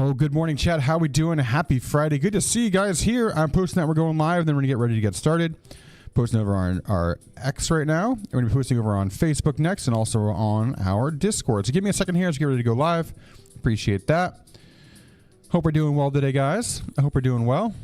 Oh, good morning, chat. How we doing? Happy Friday. Good to see you guys here. I'm posting that we're going live, then we're going to get ready to get started. Posting over on our X right now. And we're going to be posting over on Facebook next and also on our Discord. So give me a second here as we get ready to go live. Appreciate that. Hope we're doing well today, guys. I hope we're doing well.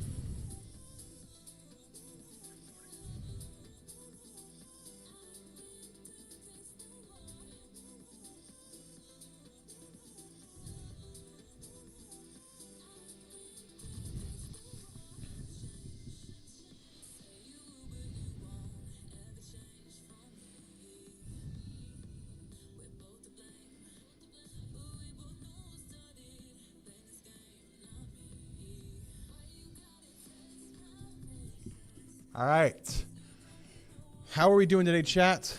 All right. How are we doing today, chat?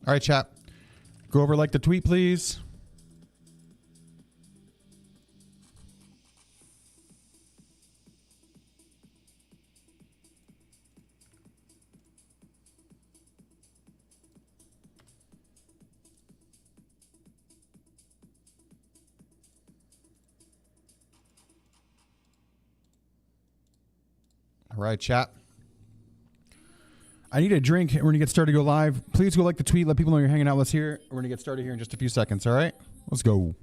All right, chat. Go over like the tweet, please. All right, chat. I need a drink. We're going to get started to go live. Please go like the tweet. Let people know you're hanging out. Let's hear it. We're going to get started here in just a few seconds. All right? Let's go.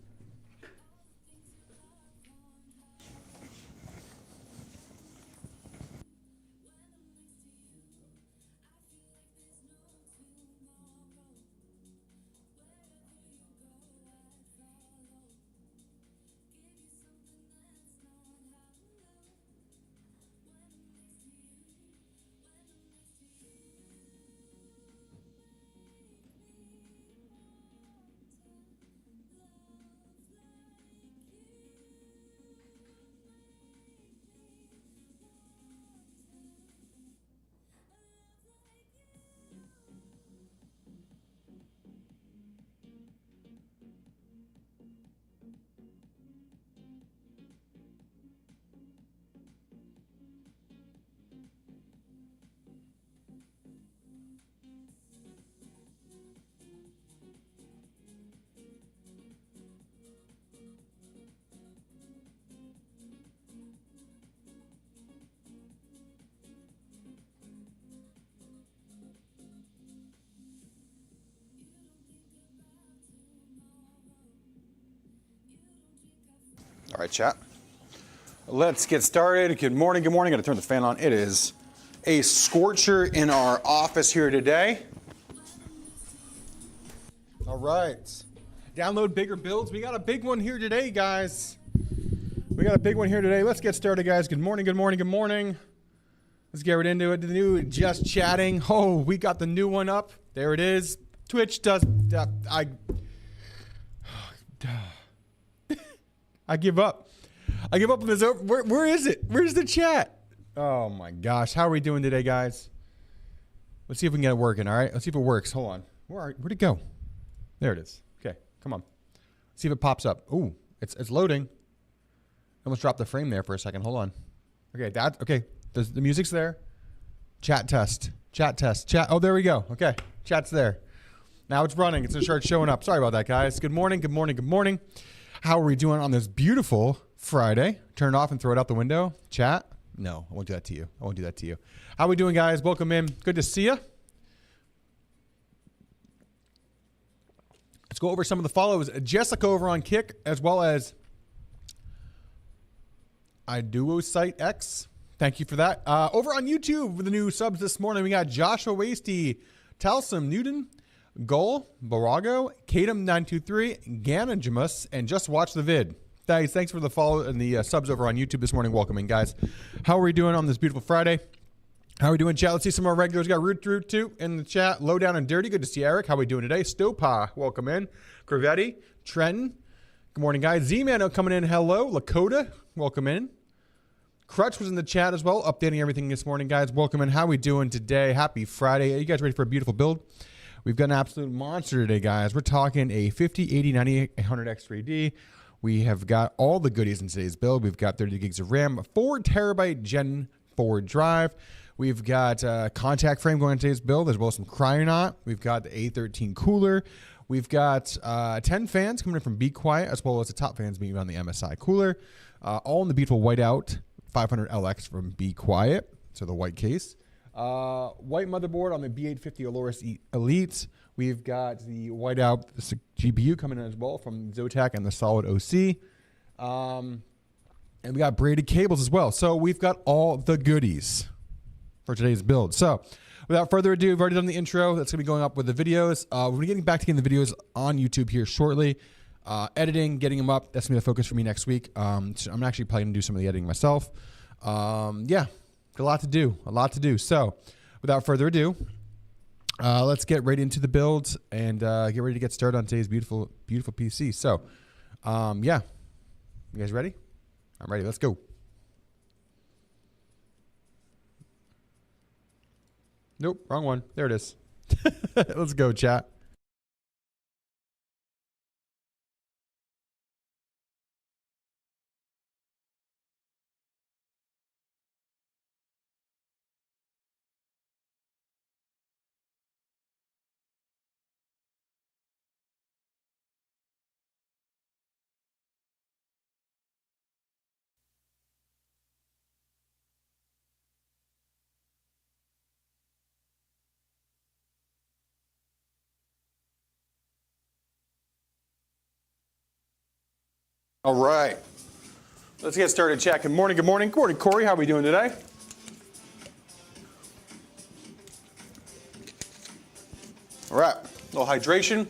All right, chat. Let's get started. Good morning. Good morning. Got to turn the fan on. It is a scorcher in our office here today. All right. Download bigger builds. We got a big one here today, guys. We got a big one here today. Let's get started, guys. Good morning. Good morning. Good morning. Let's get right into it. The new Just Chatting. Oh, we got the new one up. There it is. Twitch does. I give up. I give up on this. Where is it? Where's the chat? Oh my gosh. How are we doing today, guys? Let's see if we can get it working. All right. Let's see if it works. Hold on. Where'd it go? There it is. Okay. Come on. Let's see if it pops up. Ooh, it's loading. Almost dropped the frame there for a second. Hold on. Okay. Okay. The music's there. Chat test. Chat test. Chat. Oh, there we go. Okay. Chat's there. Now it's running. It's going to start showing up. Sorry about that, guys. Good morning, good morning, good morning. How are we doing on this beautiful Friday? Turn it off and throw it out the window. Chat? No, I won't do that to you. I won't do that to you. How are we doing, guys? Welcome in. Good to see you. Let's go over some of the follows. Jessica over on Kick, as well as iDuo Site X. Thank you for that. Over on YouTube with the new subs this morning, we got Joshua Wasty, Talsum Newton, Goal, Barago, Kadam923, Ganajimus, and Just Watch the Vid. Thanks for the follow and the subs over on YouTube this morning. Welcome in, guys. How are we doing on this beautiful Friday? How are we doing, chat? Let's see some more regulars. We got Root 2 in the chat. Low Down and Dirty. Good to see Eric. How are we doing today? Stopa, welcome in. Gravetti, Trenton. Good morning, guys. Z-Man coming in. Hello. Lakota, welcome in. Crutch was in the chat as well, updating everything this morning, guys. Welcome in. How are we doing today? Happy Friday. Are you guys ready for a beautiful build? We've got an absolute monster today, guys. We're talking a 50, 80, 90, 100X 3D. We have got all the goodies in today's build. We've got 30 gigs of RAM, 4 terabyte Gen 4 drive. We've got a contact frame going on today's build, as well as some Kryonaut. We've got the A13 cooler. We've got 10 fans coming in from BeQuiet, as well as the top fans being on the MSI cooler. All in the beautiful Whiteout 500 LX from BeQuiet, so the white case. White motherboard on the B850 AORUS Elite. We've got the Whiteout GPU coming in as well from Zotac and the Solid OC. And we got braided cables as well. So we've got all the goodies for today's build. So without further ado, we've already done the intro. That's going to be going up with the videos. We're getting back to getting the videos on YouTube here shortly. Editing, getting them up, that's going to be the focus for me next week. So I'm actually probably going to do some of the editing myself. Yeah, a lot to do. So without further ado, let's get right into the build and get ready to get started on today's beautiful, beautiful PC. So yeah, you guys ready? I'm ready. Let's go. Nope, wrong one. There it is. Let's go, chat. All right, let's get started, chat. Good morning, good morning. Good morning, Corey. How are we doing today? All right, a little hydration.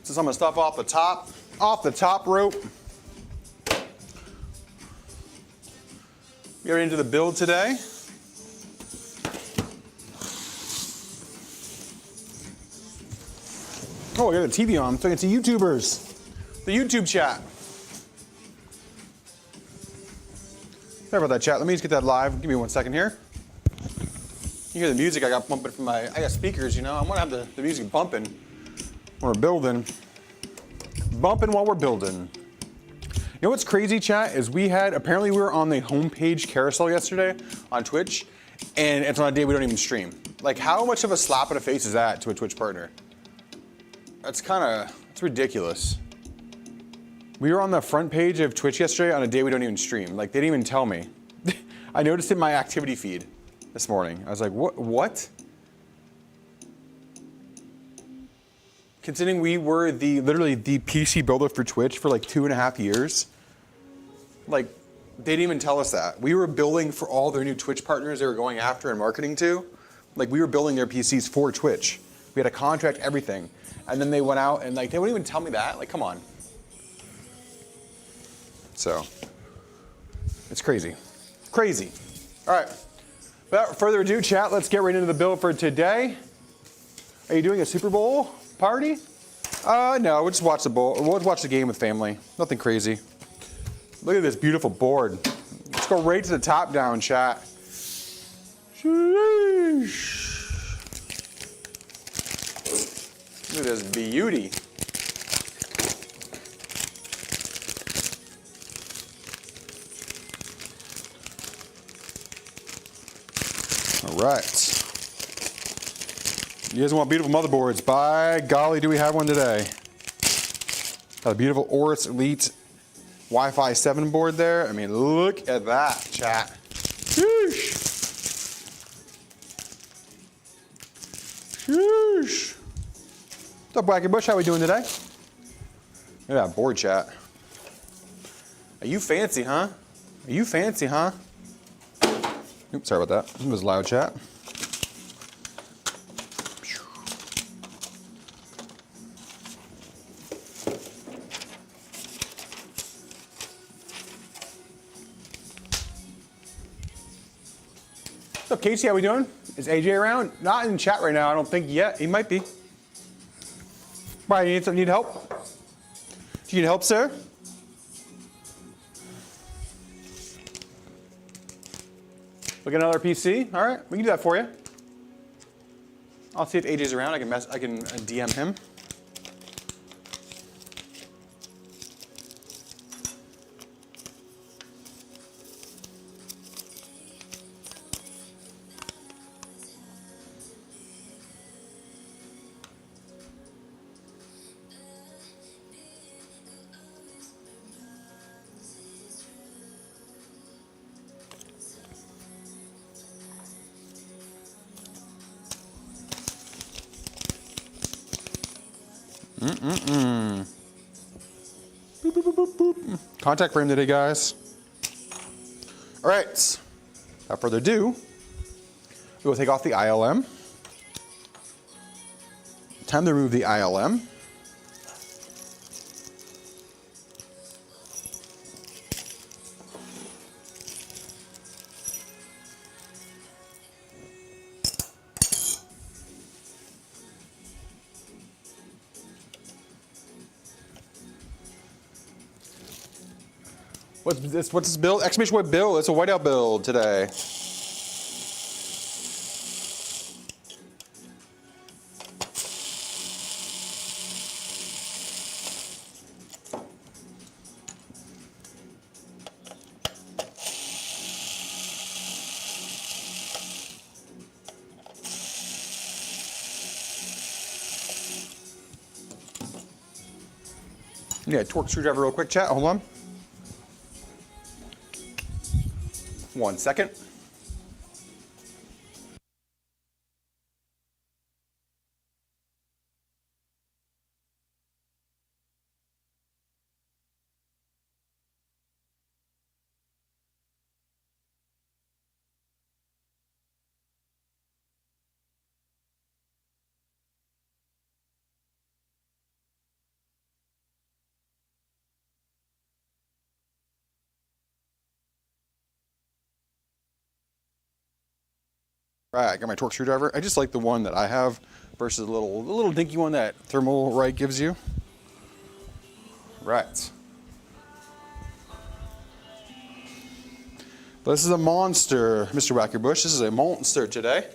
So some of the stuff off the top rope. Get into the build today. Oh, I got the TV on. I'm talking to YouTubers. The YouTube chat. Sorry about that, chat. Let me just get that live. Give me 1 second here. You hear the music I got bumping from I got speakers, you know. I want to have the music bumping when we're building. Bumping while we're building. You know what's crazy, chat, is apparently we were on the homepage carousel yesterday on Twitch, and it's on a day we don't even stream. Like, how much of a slap in the face is that to a Twitch partner? It's ridiculous. We were on the front page of Twitch yesterday on a day we don't even stream. Like, they didn't even tell me. I noticed it in my activity feed this morning. I was like, what? Considering we were literally the PC builder for Twitch for like 2.5 years, like, they didn't even tell us that. We were building for all their new Twitch partners they were going after and marketing to. Like, we were building their PCs for Twitch. We had a contract, everything. And then they went out and like, they wouldn't even tell me that. Like, come on. So, it's crazy. Crazy. All right. Without further ado, chat, let's get right into the build for today. Are you doing a Super Bowl party? No, we'll just watch the bowl. We'll watch the game with family. Nothing crazy. Look at this beautiful board. Let's go right to the top down, chat. Sheesh. Look at this beauty. All right. You guys want beautiful motherboards? By golly, do we have one today. Got a beautiful AORUS Elite Wi-Fi 7 board there. I mean, look at that, chat. Sheesh. Sheesh. What's up, Wacky Bush? How we doing today? Look at that board, chat. Are you fancy, huh? Are you fancy, huh? Oops, sorry about that. It was loud, chat. What's up, Casey? How we doing? Is AJ around? Not in chat right now. I don't think yet. He might be. Brian, you need help? Do you need help, sir? Look at another PC. All right, we can do that for you. I'll see if AJ's around. I can DM him. Boop, boop, boop, boop. Contact frame today, guys. All right, without further ado, we will take off the ILM. Time to remove the ILM. What's this build? Exclamation point build. It's a whiteout build today. Yeah, torque screwdriver real quick, chat. Hold on. 1 second. All right, I got my torque screwdriver. I just like the one that I have versus the little dinky one that Thermal Right gives you. Right. This is a monster, Mr. Wackerbush. This is a monster today.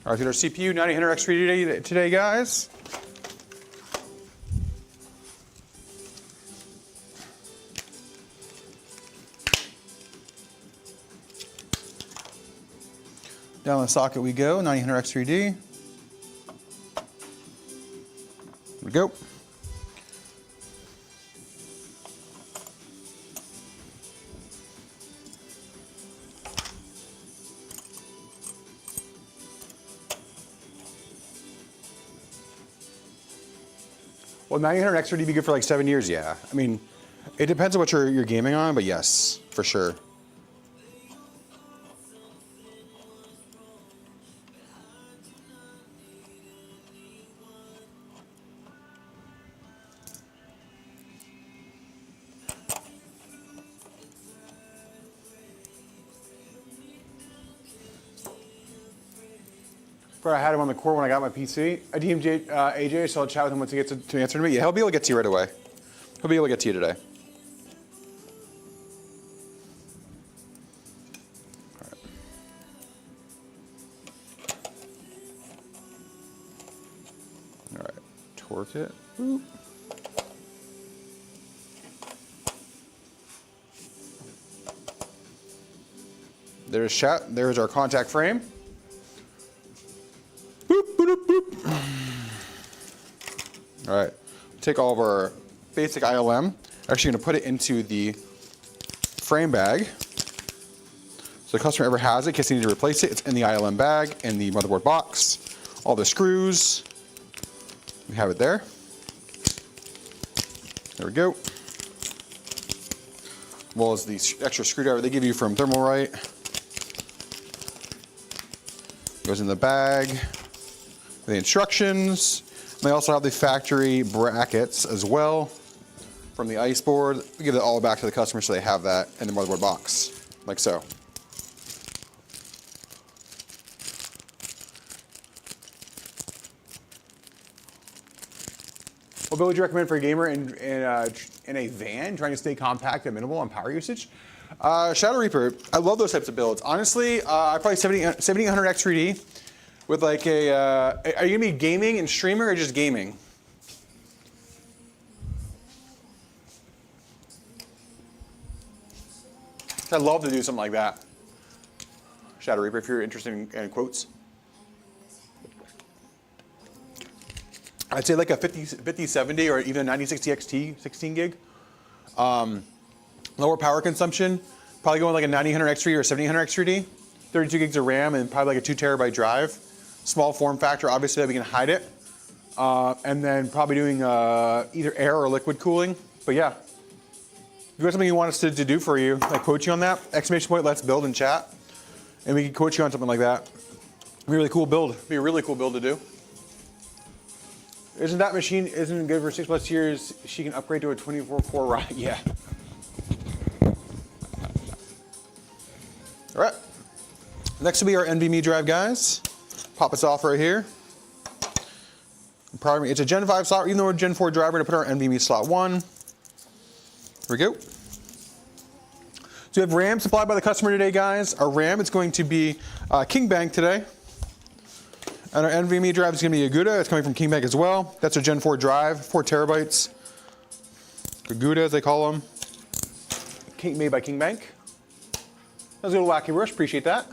All right, our CPU 9000X3 today, guys. Down the socket we go, 9000X3D. Here we go. Well, 9000X3D be good for like 7 years, yeah. I mean, it depends on what you're gaming on, but yes, for sure. But I had him on the core when I got my PC. I DM'd AJ, so I'll chat with him once he gets to answer to me. Yeah, he'll be able to get to you right away. He'll be able to get to you today. All right, torque it. Boop. There's chat. There's our contact frame. Boop, boop, boop. All right, take all of our basic ILM. Actually, going to put it into the frame bag. So the customer ever has it, in case they need to replace it, it's in the ILM bag, in the motherboard box. All the screws, we have it there. There we go. As well as the extra screwdriver they give you from Thermalright. Goes in the bag. The instructions. And they also have the factory brackets as well from the ice board. We give it all back to the customer so they have that in the motherboard box, like so. What build would you recommend for a gamer in a van trying to stay compact and minimal on power usage? Shadow Reaper, I love those types of builds. Honestly, probably 7800 X3D with like a, are you gonna be gaming and streamer or just gaming? I'd love to do something like that. Shadow Reaper, if you're interested in quotes. I'd say like a 5070 or even a 9060 XT, 16 gig. Lower power consumption, probably going like a 9000 X3D or 7800 X3D. 32 gigs of RAM and probably like a 2 terabyte drive. Small form factor, obviously that we can hide it. And then probably doing either air or liquid cooling. But yeah, if you got something you want us to do for you, like quote you on that, exclamation point, let's build and chat. And we can quote you on something like that. Be a really cool build. Be a really cool build to do. Isn't that machine isn't good for 6+ years? She can upgrade to a 24-core Ryzen. Yeah. All right. Next will be our NVMe drive, guys. Pop this off right here. It's a Gen 5 slot, even though we're a Gen 4 drive, we're gonna put our NVMe slot 1. Here we go. So we have RAM supplied by the customer today, guys. Our RAM is going to be King Bank today. And our NVMe drive is going to be a Gouda. It's coming from King Bank as well. That's a Gen 4 drive, 4 terabytes. The Gouda, as they call them. Made by King Bank. That was a little wacky rush. Appreciate that.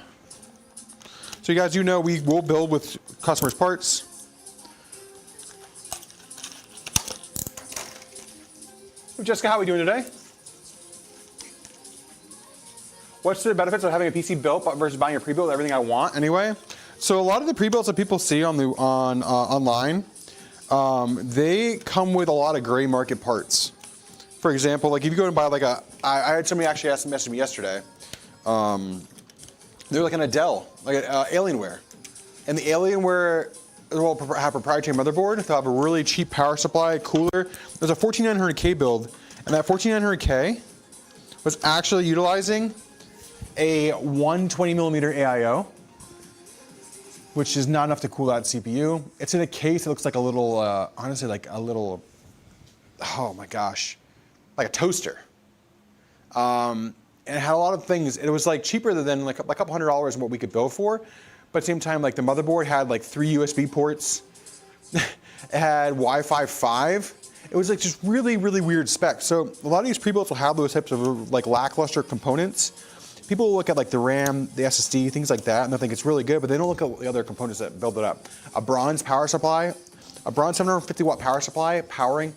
So you guys do know we will build with customers' parts. Jessica, how are we doing today? What's the benefits of having a PC built versus buying a pre-built? Everything I want anyway. So a lot of the pre-builds that people see on online, they come with a lot of gray market parts. For example, like if you go and buy like I had somebody actually message me yesterday. They're like an Dell, like Alienware, and the Alienware will have a proprietary motherboard. They'll have a really cheap power supply, cooler. There's a 14900K build, and that 14900K was actually utilizing a 120mm AIO. Which is not enough to cool that CPU. It's in a case that looks like a little, honestly, like a little, oh my gosh, like a toaster. And it had a lot of things. It was like cheaper than like a couple $100 in what we could build for. But at the same time, like the motherboard had like 3 USB ports. It had Wi-Fi 5. It was like just really, really weird specs. So a lot of these pre-builts will have those types of like lackluster components. People will look at like the RAM, the SSD, things like that, and they'll think it's really good, but they don't look at the other components that build it up. A bronze power supply, a bronze 750 watt power supply powering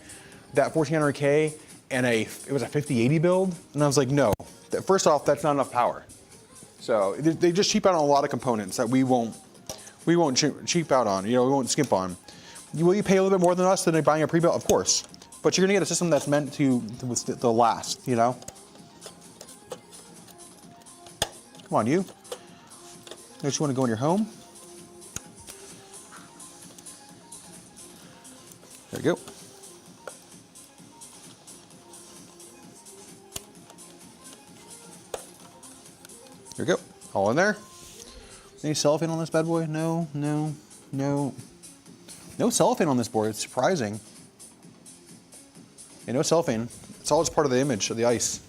that 1400K, and it was a 5080 build, and I was like, no. First off, that's not enough power. So they just cheap out on a lot of components that we won't cheap out on. You know, we won't skimp on. Will you pay a little bit more than us than buying a pre-built? Of course, but you're gonna get a system that's meant to last. You know. Come on, you. Don't you want to go in your home? There you go. There we go. All in there. Any cellophane on this bad boy? No. No cellophane on this board. It's surprising. Yeah, no cellophane. It's all just part of the image of the ice.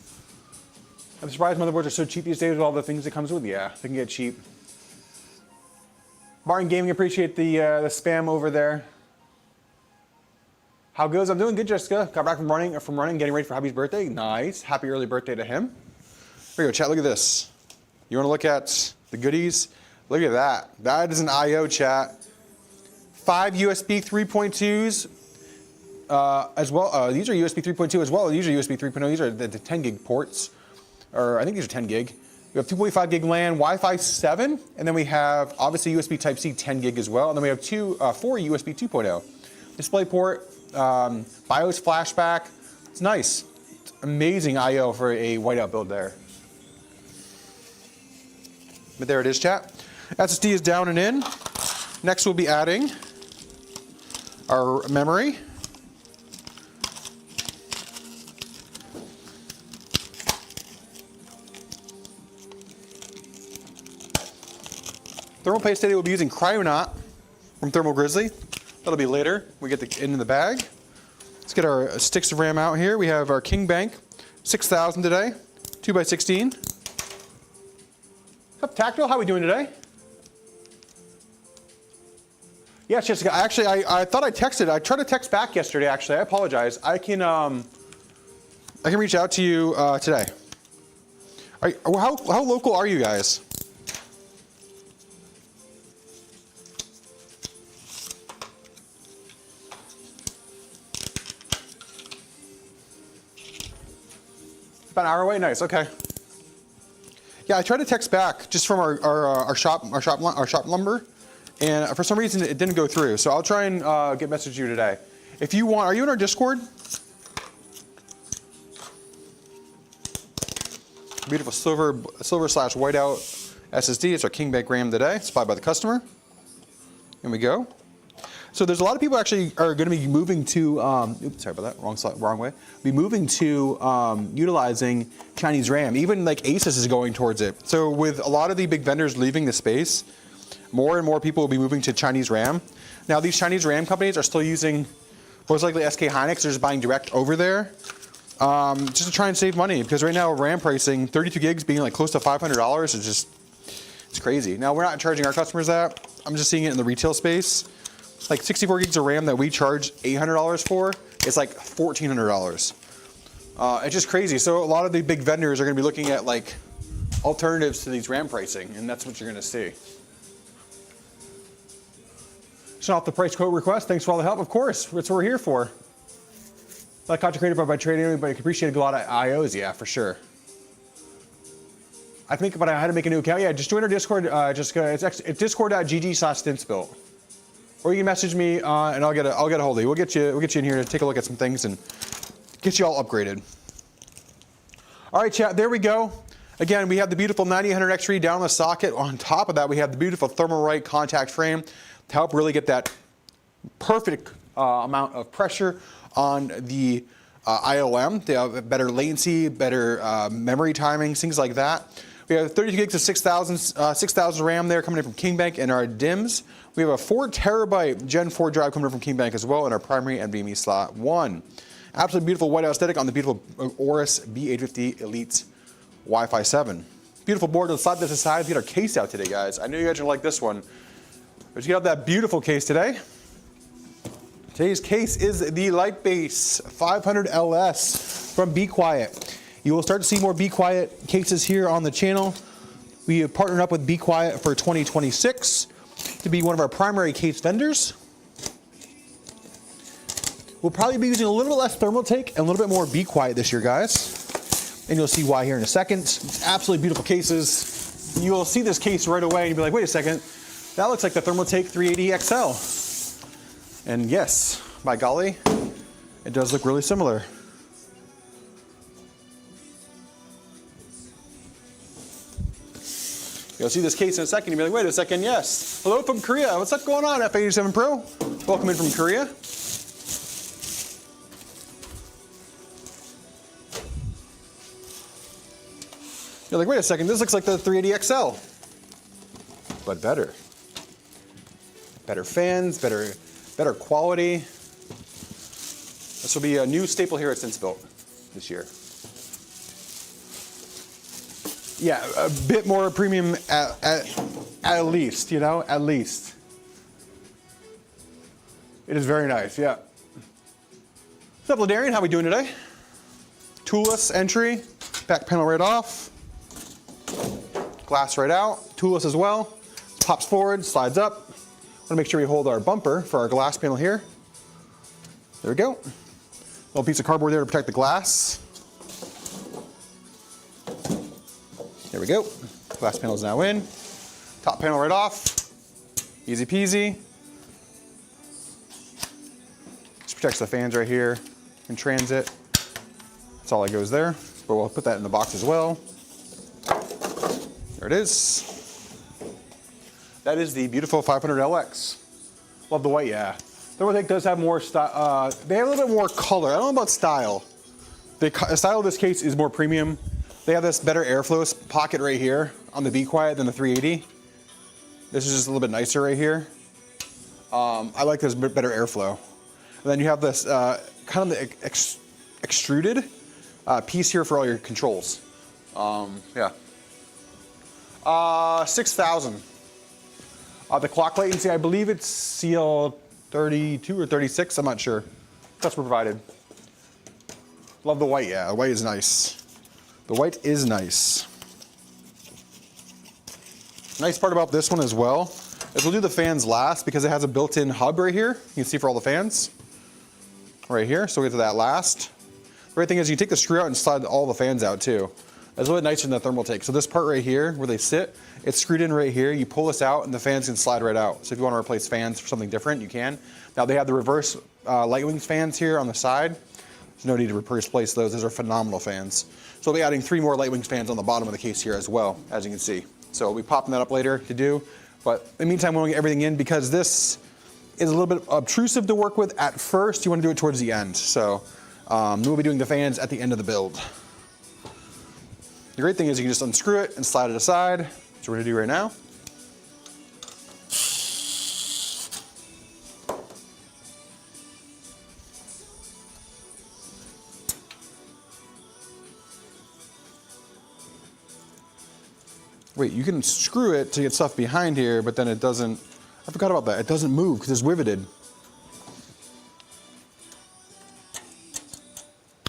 I'm surprised motherboards are so cheap these days with all the things it comes with. Yeah, they can get cheap. Martin Gaming, appreciate the spam over there. How goes? I'm doing good, Jessica. Got back from running, getting ready for hubby's birthday. Nice. Happy early birthday to him. Here we go, chat. Look at this. You want to look at the goodies? Look at that. That is an I/O, chat. 5 USB 3.2s as well. These are USB 3.2 as well. These are USB 3.0. These are the 10 gig ports, or I think these are 10 gig. We have 2.5 gig LAN, Wi-Fi 7, and then we have obviously USB Type-C 10 gig as well. And then we have 4 USB 2.0. DisplayPort, BIOS flashback. It's nice. It's amazing I/O for a whiteout build there. But there it is, chat. SSD is down and in. Next we'll be adding our memory. Thermal paste today we'll be using Kryonaut from Thermal Grizzly. That'll be later. We get the in the bag. Let's get our sticks of RAM out here. We have our King Bank 6000 today, 2x16. What's up, Tactile? How are we doing today? Yes, Jessica. Actually, I thought I texted. I tried to text back yesterday. Actually, I apologize. I can reach out to you today. How local are you guys? About an hour away. Nice. Okay. Yeah, I tried to text back just from our shop number, and for some reason it didn't go through. So I'll try and get message you today. If you want, are you in our Discord? Beautiful silver / whiteout SSD. It's our King Bank RAM today, supplied by the customer. Here we go. So there's a lot of people actually are going to be moving to, oops, sorry about that, wrong way. Be moving to utilizing Chinese RAM. Even like ASUS is going towards it. So with a lot of the big vendors leaving the space, more and more people will be moving to Chinese RAM. Now these Chinese RAM companies are still using, most likely SK Hynix, they're just buying direct over there. Just to try and save money, because right now RAM pricing, 32 gigs being like close to $500 is just, it's crazy. Now we're not charging our customers that. I'm just seeing it in the retail space. Like 64 gigs of RAM that we charge $800 for, it's like $1,400. It's just crazy. So a lot of the big vendors are going to be looking at like alternatives to these RAM pricing, and that's what you're going to see. So off the price quote request, thanks for all the help. Of course, that's what we're here for. Not content created by trading, but I appreciate a lot of IOs, yeah, for sure. I think, but I had to make a new account. Yeah, just join our Discord. It's discord.gg/stintsbuilt. Or you can message me and I'll get a hold of you. We'll get you in here to take a look at some things and get you all upgraded. All right, chat, there we go. Again, we have the beautiful 9800X3 down the socket. On top of that, we have the beautiful Thermalright contact frame to help really get that perfect amount of pressure on the IOM. They have better latency, better memory timing, things like that. We have 32 gigs of 6,000 RAM there coming in from King Bank in our DIMMs. We have a 4 terabyte Gen 4 drive coming in from King Bank as well in our primary NVMe slot 1. Absolutely beautiful whiteout aesthetic on the beautiful AORUS B850 Elite Wi-Fi 7. Beautiful board. Let's slide this aside. Let's get our case out today, guys. I know you guys are gonna like this one. Let's get out that beautiful case today. Today's case is the Lightbase 500LS from BeQuiet. You will start to see more BeQuiet cases here on the channel. We have partnered up with BeQuiet for 2026 to be one of our primary case vendors. We'll probably be using a little bit less Thermaltake and a little bit more BeQuiet this year, guys. And you'll see why here in a second. Absolutely beautiful cases. You'll see this case right away and you'll be like, wait a second, that looks like the Thermaltake 380 XL. And yes, by golly, it does look really similar. You'll see this case in a second, you'll be like, wait a second, yes. Hello from Korea, what's up going on, F87 Pro? Welcome in from Korea. You're like, wait a second, this looks like the 380 XL. but better. Better fans, better quality. This will be a new staple here at SinceBuilt this year. Yeah, a bit more premium at least, you know, at least. It is very nice, yeah. What's up, Ladarian? How we doing today? Toolless entry, back panel right off. Glass right out, toolless as well. Pops forward, slides up. Want to make sure we hold our bumper for our glass panel here. There we go. Little piece of cardboard there to protect the glass. There we go. Glass panel is now in. Top panel right off. Easy peasy. Just protects the fans right here in transit. That's all that goes there. But we'll put that in the box as well. There it is. That is the beautiful 500LX. Love the white, yeah. The Zotac does have more style. They have a little bit more color. I don't know about style. The style of this case is more premium. They have this better airflow pocket right here on the BeQuiet than the 380. This is just a little bit nicer right here. I like this better airflow. And then you have this kind of the extruded piece here for all your controls. Yeah. 6,000. The clock latency, I believe it's CL32 or 36, I'm not sure. Customer provided. Love the white, yeah, the white is nice. The white is nice. Nice part about this one as well is we'll do the fans last because it has a built-in hub right here. You can see for all the fans right here, so we'll get to that last. The great thing is you take the screw out and slide all the fans out too. That's a little bit nicer than the thermal take. So this part right here where they sit, it's screwed in right here. You pull this out and the fans can slide right out. So if you want to replace fans for something different, you can. Now they have the reverse light wings fans here on the side. There's no need to replace those. Those are phenomenal fans. So we'll be adding 3 more light wings fans on the bottom of the case here as well, as you can see. So we'll be popping that up later to do. But in the meantime, we want to get everything in because this is a little bit obtrusive to work with at first. You want to do it towards the end. So we'll be doing the fans at the end of the build. The great thing is you can just unscrew it and slide it aside. That's what we're gonna do right now. Wait, you can screw it to get stuff behind here, but then it doesn't, I forgot about that. It doesn't move because it's riveted.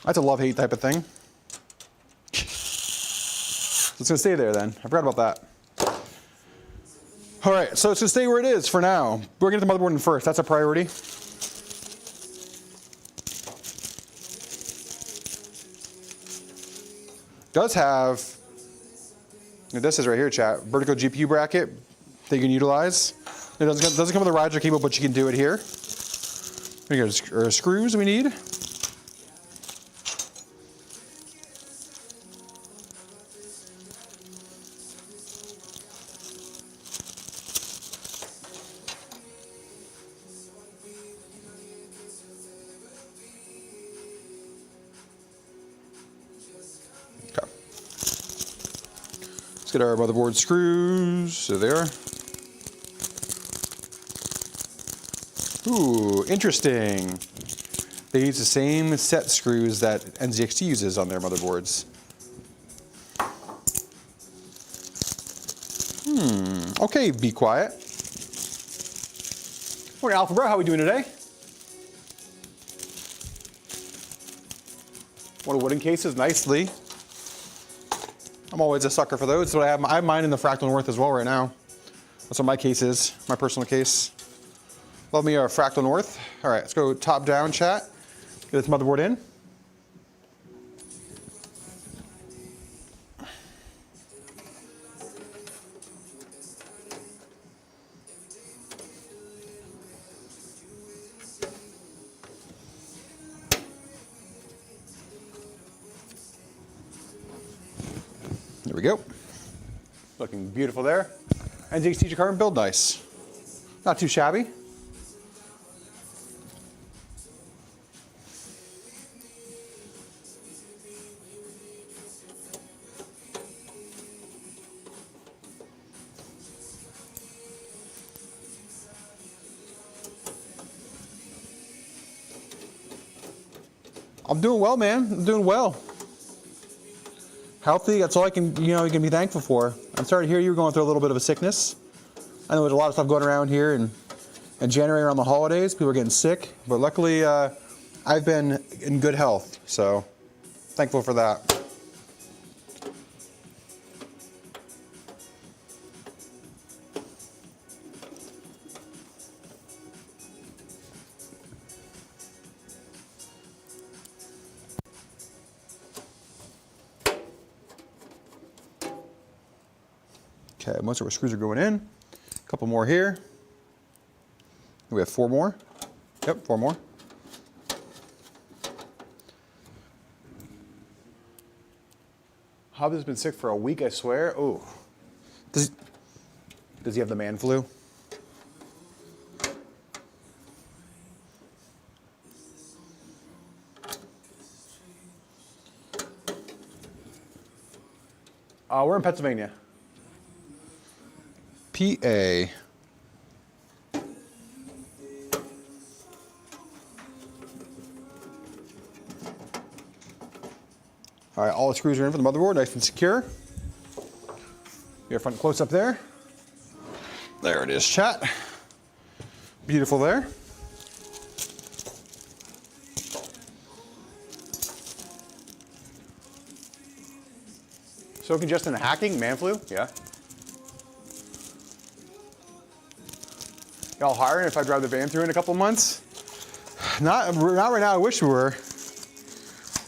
That's a love-hate type of thing. It's gonna stay there then. I forgot about that. All right, so it's gonna stay where it is for now. We're gonna get the motherboard in first. That's a priority. Does have, this is right here, chat, vertical GPU bracket that you can utilize. It doesn't come with a riser cable, but you can do it here. Here are screws we need. Get our motherboard screws, so there. Ooh, interesting. They use the same set screws that NZXT uses on their motherboards. Okay, BeQuiet. Morning, Alpha Bro, how are we doing today? One of wooden cases, nicely. I'm always a sucker for those. So I have mine in the Fractal North as well right now. That's what my case is, my personal case. Love me a Fractal North. All right, let's go top down, chat. Get this motherboard in. There we go. Looking beautiful there. NZXT carbon build nice. Not too shabby. I'm doing well, man. I'm doing well. Healthy, that's all I can, you can be thankful for. I'm sorry to hear you were going through a little bit of a sickness. I know there's a lot of stuff going around here in January around the holidays. People are getting sick, but luckily I've been in good health, so thankful for that. Okay, most of our screws are going in. A couple more here. We have 4 more. Yep, 4 more. Hub has been sick for a week, I swear. Oh, does he have the man flu? We're in Pennsylvania. PA. All right, all the screws are in for the motherboard, nice and secure. Your front close up there. There it is, chat. Beautiful there. So congestion and hacking, man flu, yeah. Y'all hiring if I drive the van through in a couple months? Not right now, I wish we were.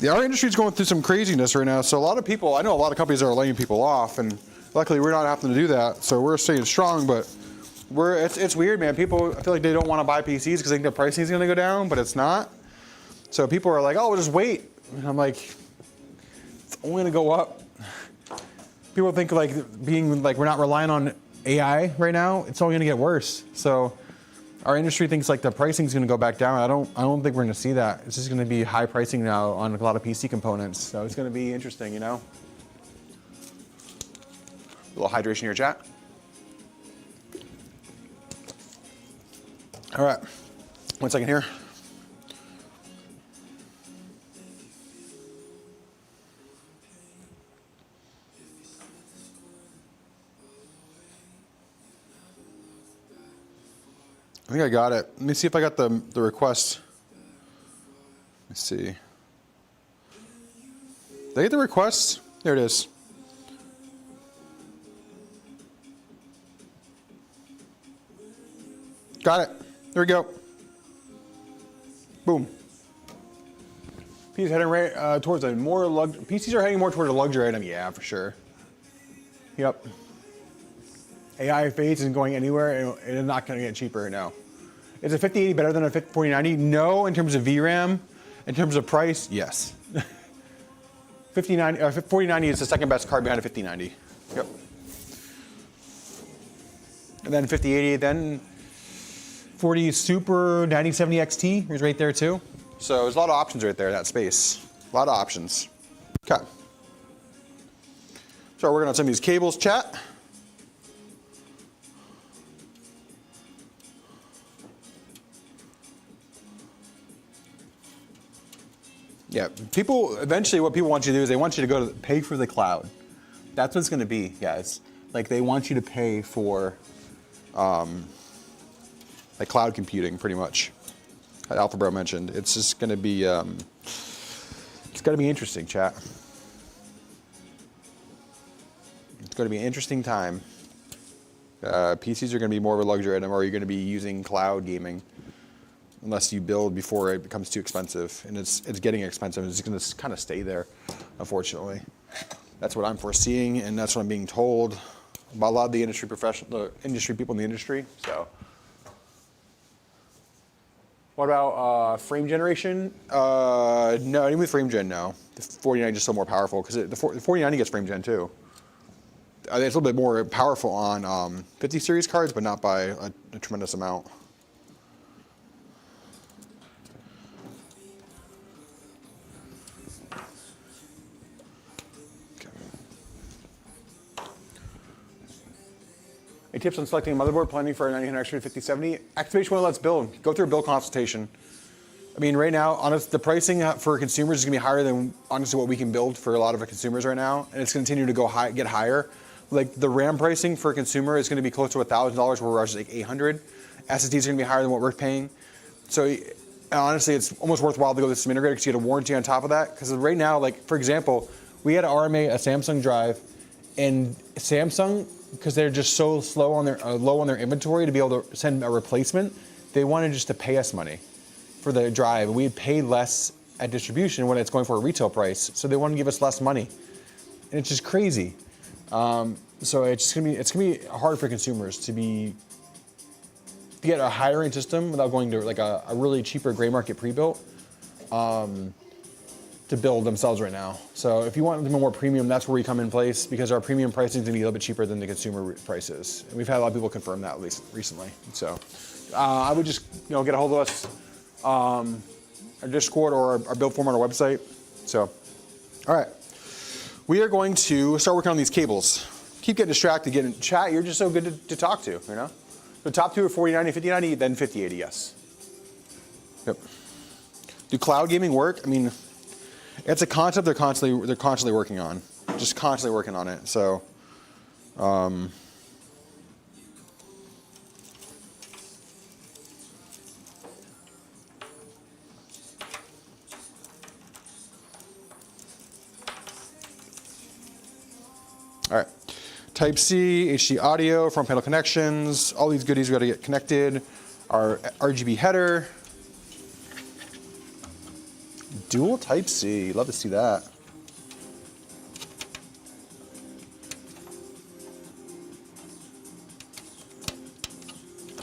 Our industry is going through some craziness right now, so a lot of people, I know a lot of companies are laying people off, and luckily we're not having to do that, so we're staying strong, but it's weird, man. People, I feel like they don't want to buy PCs because they think the pricing is going to go down, but it's not. So people are like, oh, we'll just wait. And I'm like, it's only going to go up. People think like we're not relying on AI right now, it's only going to get worse. So our industry thinks like the pricing is going to go back down. I don't think we're going to see that. It's just going to be high pricing now on a lot of PC components. So it's going to be interesting, A little hydration here, chat. All right, 1 second here. I think I got it. Let me see if I got the request. Let me see. Did I get the request? There it is. Got it. There we go. Boom. PCs heading right towards a more PCs are heading more toward a luxury item. Yeah, for sure. Yep. AI fades isn't going anywhere, and it's not going to get cheaper, no. Is a 5080 better than a 4090? No, in terms of VRAM. In terms of price, yes. 4090 is the second best card behind a 5090. Yep. And then 5080, then 40 Super 9070 XT is right there too. So there's a lot of options right there in that space. A lot of options. Okay. So we're working on some of these cables, chat. Yeah, eventually what people want you to do is they want you to pay for the cloud. That's what it's going to be, guys. Like they want you to pay for like cloud computing, pretty much. Alpha Bro mentioned. It's just going to be, it's going to be interesting, chat. It's going to be an interesting time. PCs are going to be more of a luxury item, or you're going to be using cloud gaming. Unless you build before it becomes too expensive, and it's getting expensive. It's going to kind of stay there, unfortunately. That's what I'm foreseeing, and that's what I'm being told by a lot of the industry people in the industry. So, what about frame generation? No, even with frame gen, no. The 4090 is just so more powerful because the 4090 gets frame gen too. It's a little bit more powerful on 50 series cards, but not by a tremendous amount. Any tips on selecting a motherboard, planning for a 9900 X 5070? Activation window, let's build. Go through a build consultation. I mean, right now, honestly, the pricing for consumers is gonna be higher than honestly what we can build for a lot of the consumers right now, and it's gonna continue to go high, get higher. Like the RAM pricing for a consumer is gonna be close to $1,000, where ours is like 800. SSDs are gonna be higher than what we're paying. So honestly, it's almost worthwhile to go with some integrated because you get a warranty on top of that. Because right now, like for example, we had to RMA a Samsung drive, and Samsung, because they're just so slow on their low on their inventory to be able to send a replacement, they wanted just to pay us money for the drive. We pay less at distribution when it's going for a retail price, so they want to give us less money, and it's just crazy. So it's gonna be hard for consumers to get a higher end system without going to like a really cheaper gray market pre-built to build themselves right now. So if you want them more premium, that's where we come in place, because our premium pricing is gonna be a little bit cheaper than the consumer prices. And we've had a lot of people confirm that at least recently. So I would just get a hold of us, our Discord or our build form on our website. So, all right. We are going to start working on these cables. Keep getting distracted, getting in chat. You're just so good to talk to, you know? The top two are 4090, 5090, then 5080, yes. Yep. Do cloud gaming work? I mean, it's a concept they're constantly working on. Just constantly working on it. So, all right. Type-C, HD audio, front panel connections, all these goodies we got to get connected. Our RGB header. Dual Type-C, love to see that.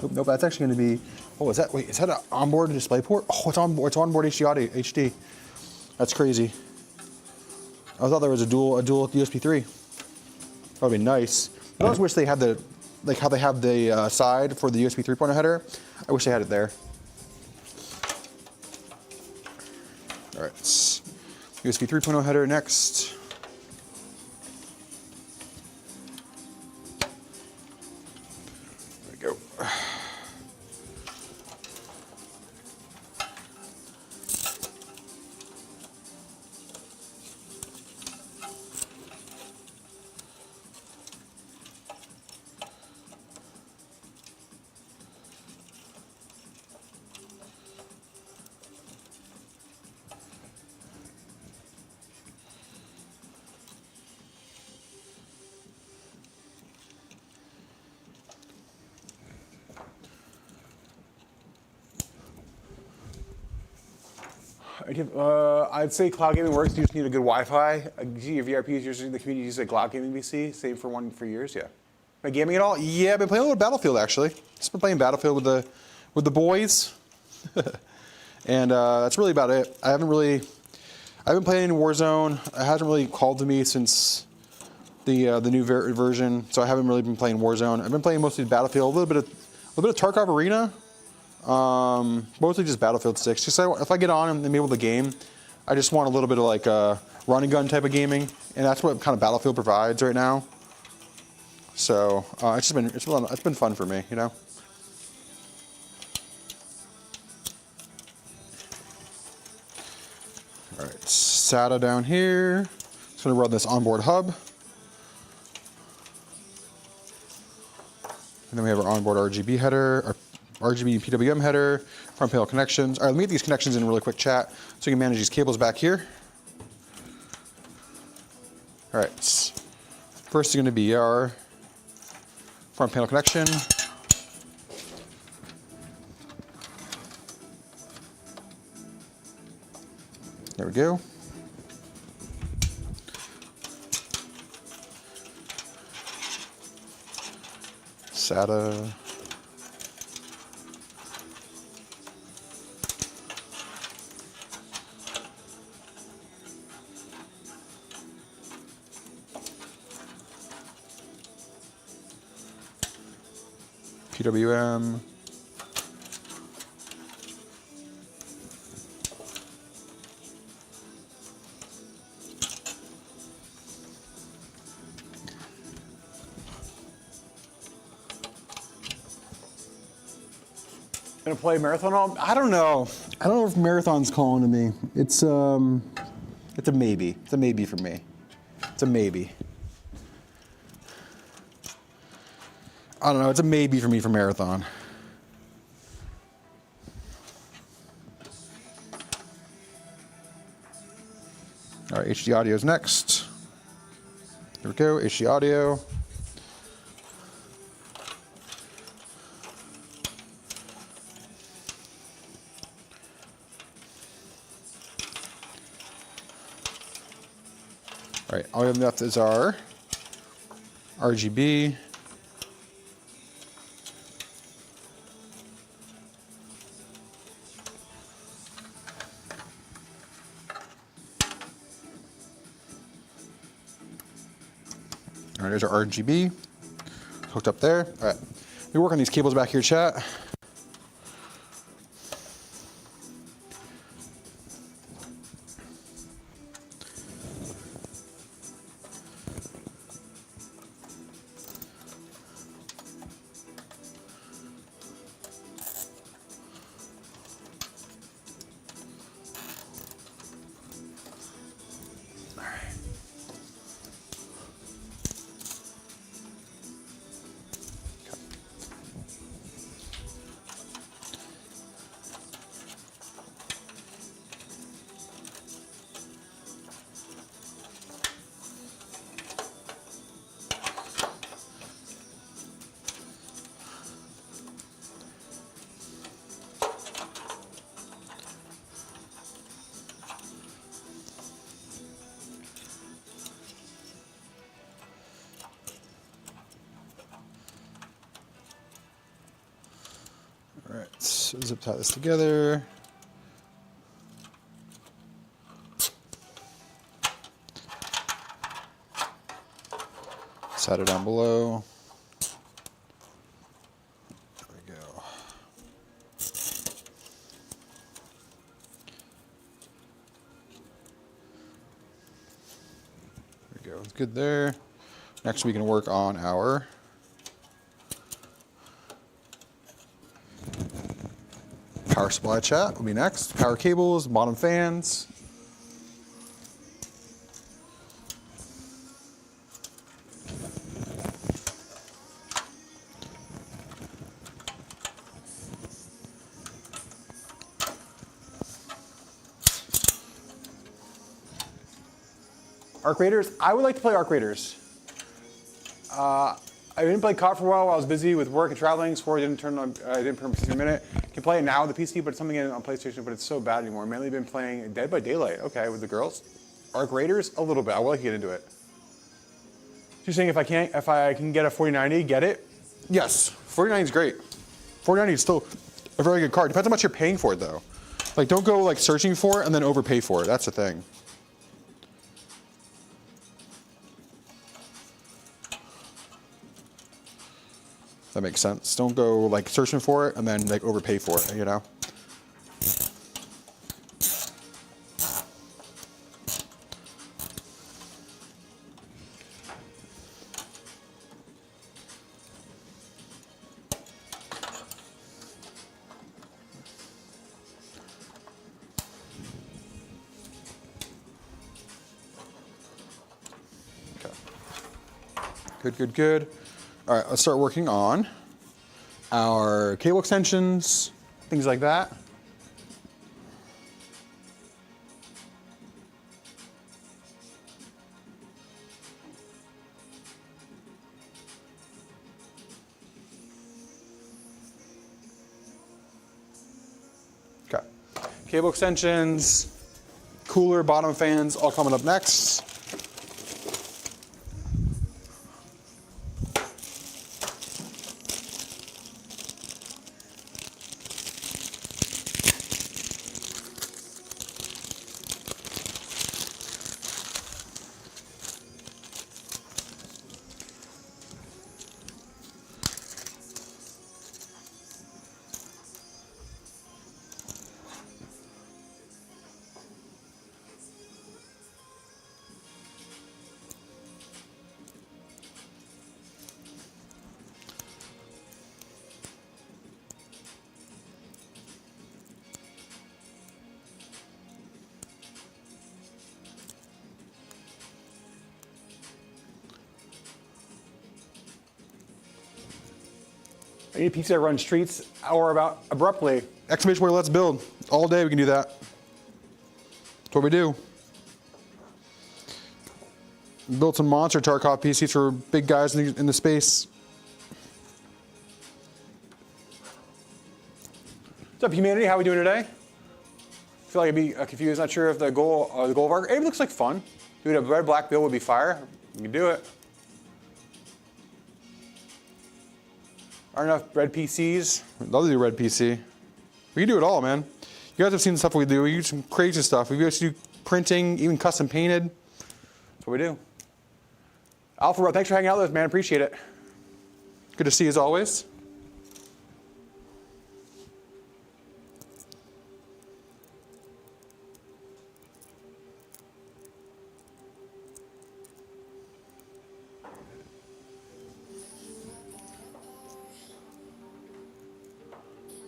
Oh, nope, that's actually going to be, oh, is that an onboard display port? Oh, it's onboard HD audio, HD. That's crazy. I thought there was a dual USB 3. That would be nice. I always wish they had like how they have the side for the USB 3.0 header. I wish they had it there. All right, USB 3.0 header next. There we go. I'd say cloud gaming works. You just need a good Wi-Fi. Your VRPs usually the community uses a cloud gaming PC. Same for one for years. Yeah. Am I gaming at all? Yeah, I've been playing a little Battlefield actually. Just been playing Battlefield with the boys, and that's really about it. I've been playing Warzone. It hasn't really called to me since the new version, so I haven't really been playing Warzone. I've been playing mostly Battlefield, a little bit of Tarkov Arena. Mostly just Battlefield 6. Just if I get on and I'm able to game, I just want a little bit of like a run and gun type of gaming, and that's what kind of Battlefield provides right now. So it's been fun for me, you know. All right, SATA down here. Just gonna run this onboard hub, and then we have our onboard RGB header. RGB PWM header, front panel connections. All right, let me get these connections in really quick, chat, so you can manage these cables back here. All right, first is going to be our front panel connection. There we go. SATA. PWM. Gonna play Marathon? I don't know. I don't know if Marathon's calling to me. It's a maybe. It's a maybe for me. It's a maybe. I don't know. It's a maybe for me for Marathon. All right, HD audio is next. Here we go, HD audio. All right, all we have left is our RGB. All right, there's our RGB hooked up there. All right, we work on these cables back here, chat. All right, so zip tie this together. Solder down below. There we go. There we go. It's good there. Next, we can work on our power supply, chat will be next. Power cables, bottom fans. Arc Raiders? I would like to play Arc Raiders. I didn't play COD for a while I was busy with work and traveling. Swore I didn't turn on PC in a minute. Can play it now on the PC, but it's something on PlayStation, but it's so bad anymore. Mainly been playing Dead by Daylight, okay, with the girls. Arc Raiders, a little bit. I would like to get into it. She's saying if I can get a 4090, get it? Yes, 4090 is great. 4090 is still a very good card. Depends how much you're paying for it though. Like don't go like searching for it and then overpay for it. That's the thing. That makes sense. Don't go like searching for it and then like overpay for it, you know? Okay. Good, good, good. All right, let's start working on our cable extensions, things like that. Okay, cable extensions, cooler, bottom fans, all coming up next. I need a PC that runs Streets or about abruptly. Exclamation point, let's build. All day we can do that. That's what we do. Built some monster Tarkov PCs for big guys in the space. What's up, humanity? How are we doing today? I feel like I'd be confused, not sure if the goal of our. It looks like fun. Doing a red black build would be fire. We can do it. Aren't enough red PCs. I'd love to do red PC. We can do it all, man. You guys have seen the stuff we do. We do some crazy stuff. We actually do printing, even custom painted. That's what we do. Alpha Bro, thanks for hanging out with us, man. Appreciate it. Good to see you as always.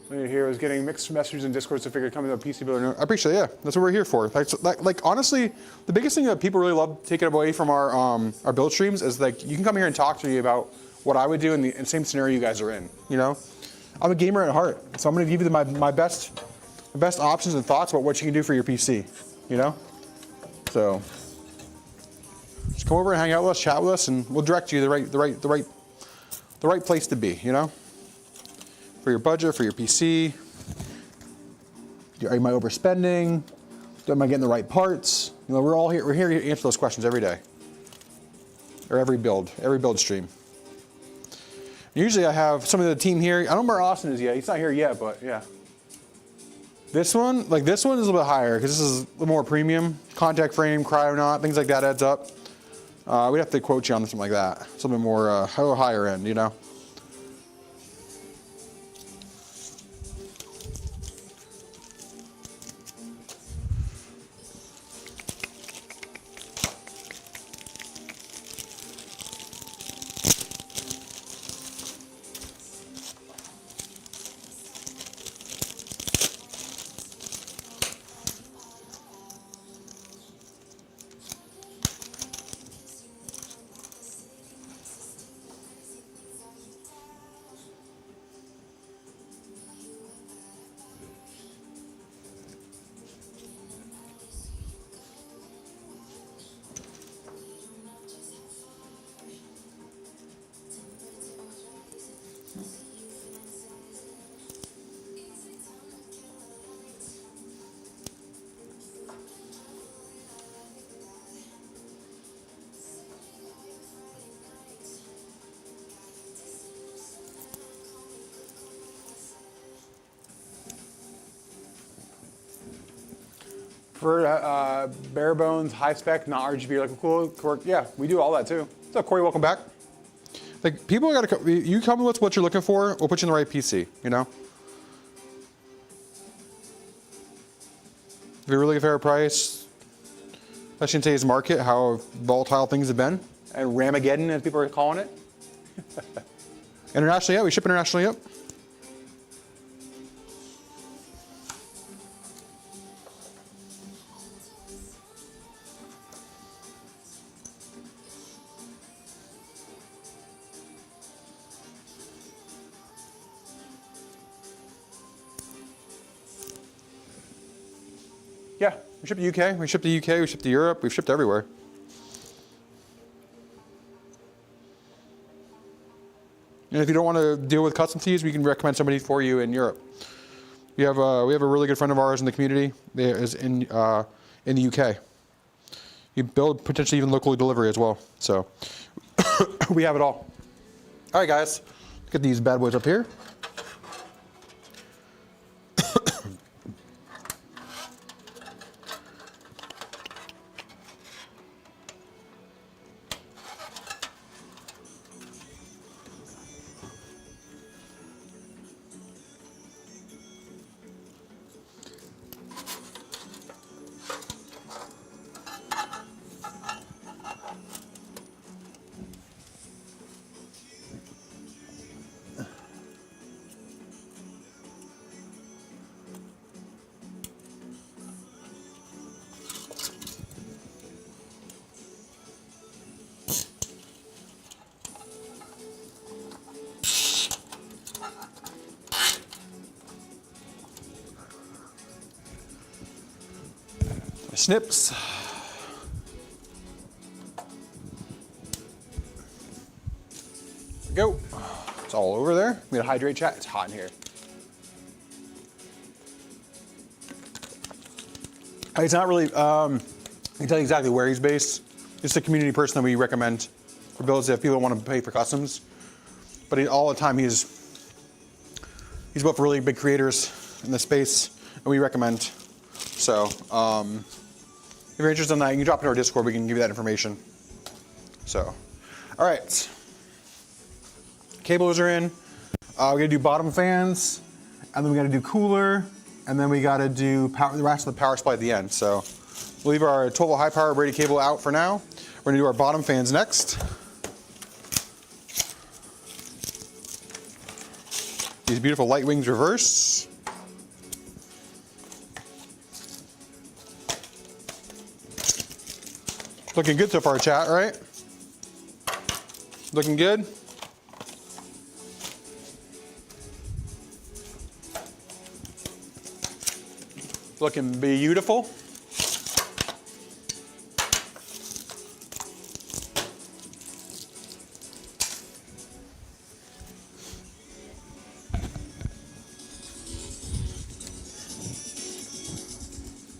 Here was getting mixed messages in Discord, so I figured coming to a PC builder. I appreciate it, yeah. That's what we're here for. Like honestly, the biggest thing that people really love taking away from our build streams is like you can come here and talk to me about what I would do in the same scenario you guys are in. You know, I'm a gamer at heart, so I'm going to give you my best options and thoughts about what you can do for your PC. You know, so just come over and hang out with us, chat with us, and we'll direct you the right place to be. You know. For your budget, for your PC. Am I overspending? Am I getting the right parts? You know, we're here to answer those questions every day. Or every build stream. Usually I have some of the team here. I don't know where Austin is yet. He's not here yet, but yeah. This one is a little bit higher because this is a little more premium. Contact frame, Kryonaut, things like that adds up. We'd have to quote you on something like that. Something more higher end, you know. For bare bones, high spec, not RGB, like cool. Yeah, we do all that too. What's up, Corey? Welcome back. Like people gotta, you come with what you're looking for, we'll put you in the right PC. You know. If you're really a fair price, especially in today's market, how volatile things have been, and Ramageddon, as people are calling it. Internationally, yeah, we ship internationally, yep. Yeah, we ship to UK, we ship to UK, we ship to Europe, we've shipped everywhere. And if you don't want to deal with custom fees, we can recommend somebody for you in Europe. We have a really good friend of ours in the community that is in the UK. You build potentially even local delivery as well. So we have it all. All right, guys, let's get these bad boys up here. snips. Go. It's all over there. We gotta hydrate, chat. It's hot in here. It's not really, I can tell you exactly where he's based. It's a community person that we recommend for builds if people want to pay for customs. But all the time he's built for really big creators in the space, and we recommend. So if you're interested in that, you can drop into our Discord. We can give you that information. So, all right. Cables are in. We're gonna do bottom fans, and then we gotta do cooler, and then we gotta do power, the rest of the power supply at the end. So we'll leave our 12-volt high power braided cable out for now. We're gonna do our bottom fans next. These beautiful light wings reverse. Looking good so far, chat, right? Looking good? Looking beautiful.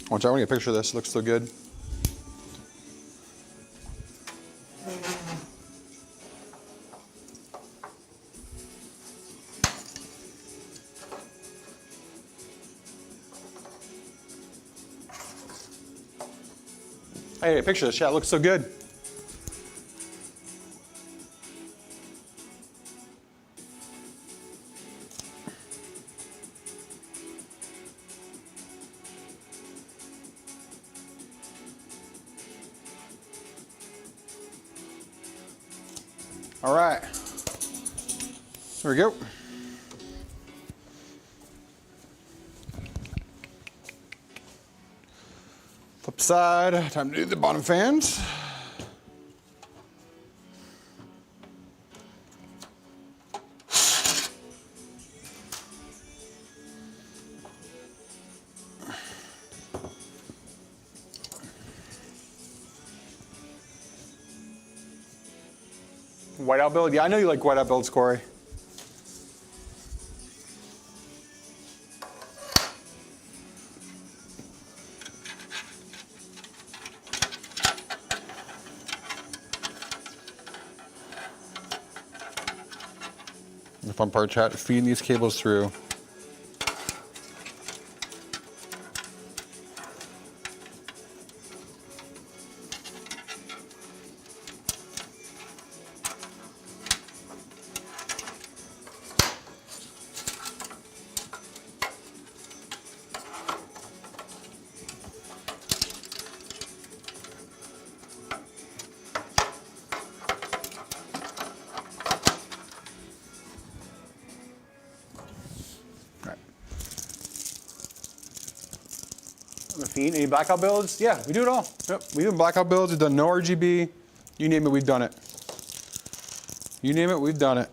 Watch out, I want to get a picture of this. It looks so good. Hey, picture of this, chat. It looks so good. All right. There we go. Flip side, time to do the bottom fans. Whiteout build? Yeah, I know you like whiteout builds, Corey. The fun part, chat, feeding these cables through. Any blackout builds? Yeah, we do it all. Yep, we do blackout builds. We've done no RGB. You name it, we've done it. You name it, we've done it.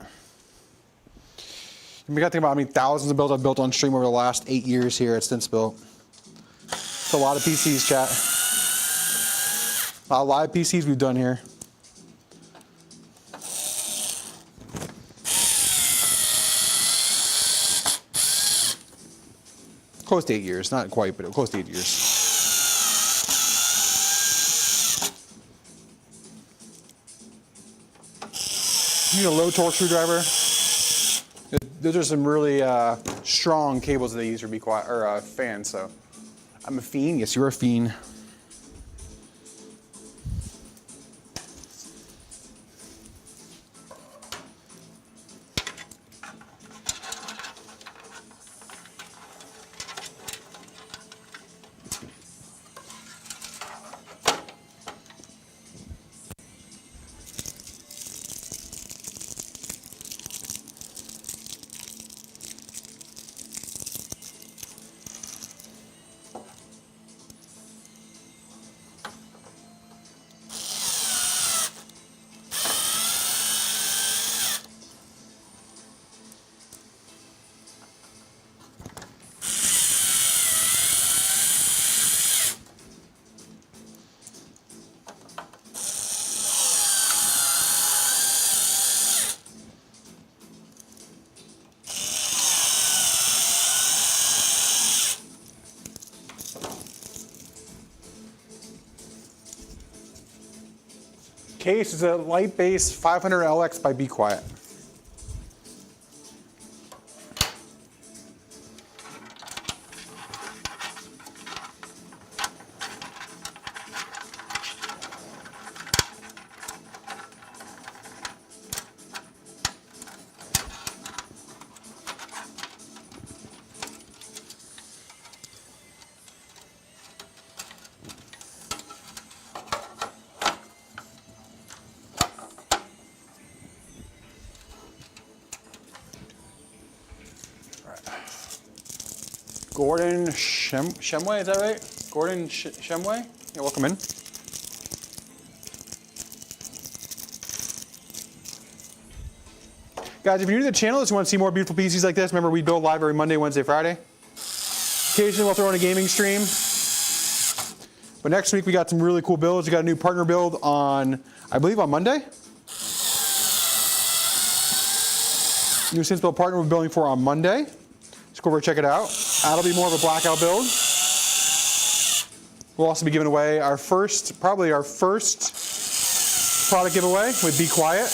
You got to think about how many thousands of builds I've built on stream over the last 8 years here at Stints Built. It's a lot of PCs, chat. A lot of live PCs we've done here. Close to 8 years, not quite, but close to 8 years. You need a low torque screwdriver. Those are some really strong cables that they use for BeQuiet or fans. So, I'm a fiend. Yes, you're a fiend. case is a light base 500 LX by BeQuiet. Gordon Shemway, is that right? Gordon Shemway? Yeah, welcome in. Guys, if you're new to the channel, if you want to see more beautiful PCs like this, remember we build live every Monday, Wednesday, Friday. Occasionally we'll throw in a gaming stream. But next week we got some really cool builds. We got a new partner build on, I believe on Monday. New Synthbuild partner we're building for on Monday. Let's go over and check it out. That'll be more of a blackout build. We'll also be giving away our first, probably our first product giveaway with BeQuiet.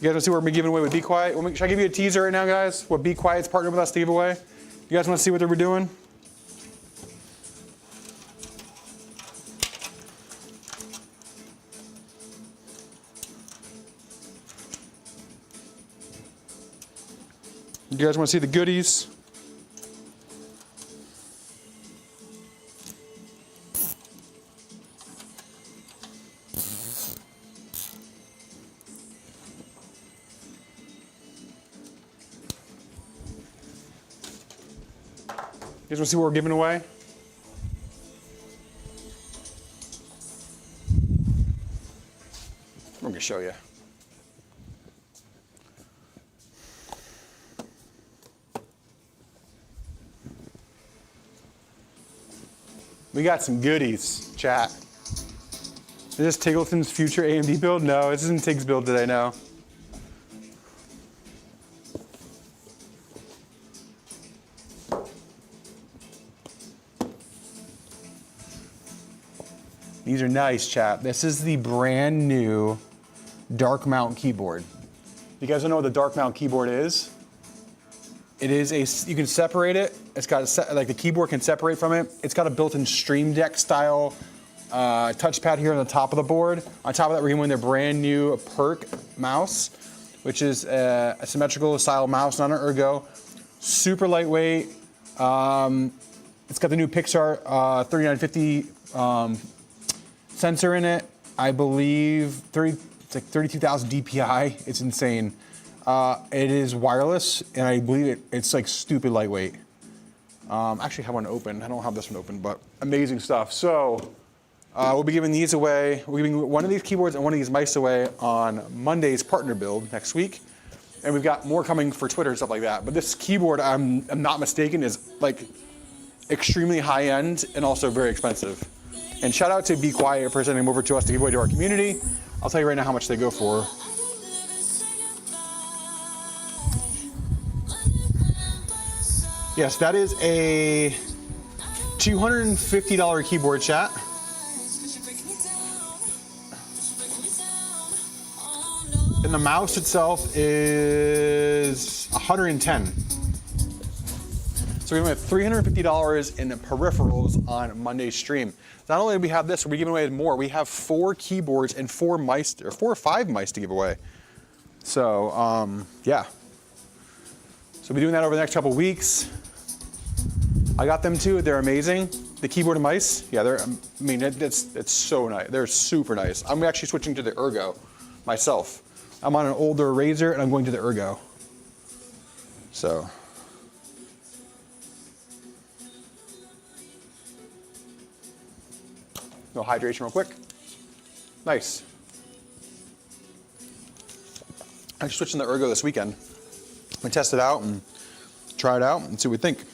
You guys want to see what we're giving away with BeQuiet? Should I give you a teaser right now, guys? What BeQuiet's partnered with us to give away? You guys want to see what we're doing? You guys want to see the goodies? You guys want to see what we're giving away? I'm going to show you. We got some goodies, chat. Is this Tiggleton's future AMD build? No, this isn't Tig's build today, no. These are nice, chat. This is the brand new dark mount keyboard. You guys don't know what the dark mount keyboard is? It is you can separate it. It's got like the keyboard can separate from it. It's got a built-in Stream Deck style touchpad here on the top of the board. On top of that, we're giving their brand new Perk mouse, which is a symmetrical style mouse, not an ergo. Super lightweight. It's got the new Pixar 3950 sensor in it. I believe it's like 32,000 DPI. It's insane. It is wireless, and I believe it's like stupid lightweight. Actually, I have one open. I don't have this one open, but amazing stuff. So we'll be giving these away. We're giving one of these keyboards and one of these mice away on Monday's partner build next week. And we've got more coming for Twitter and stuff like that. But this keyboard, I'm not mistaken, is like extremely high end and also very expensive. And shout out to BeQuiet for sending them over to us to give away to our community. I'll tell you right now how much they go for. Yes, that is a $250 keyboard, chat. And the mouse itself is $110. So we have $350 in peripherals on Monday's stream. Not only do we have this, we're giving away more. We have 4 keyboards and 4 mice, or 4 or 5 mice to give away. So yeah. So we'll be doing that over the next couple weeks. I got them too. They're amazing. The keyboard and mice, yeah, it's so nice. They're super nice. I'm actually switching to the Ergo myself. I'm on an older Razer and I'm going to the Ergo. So. No hydration real quick. Nice. I'm switching to the Ergo this weekend. I'm gonna test it out and try it out and see what we think.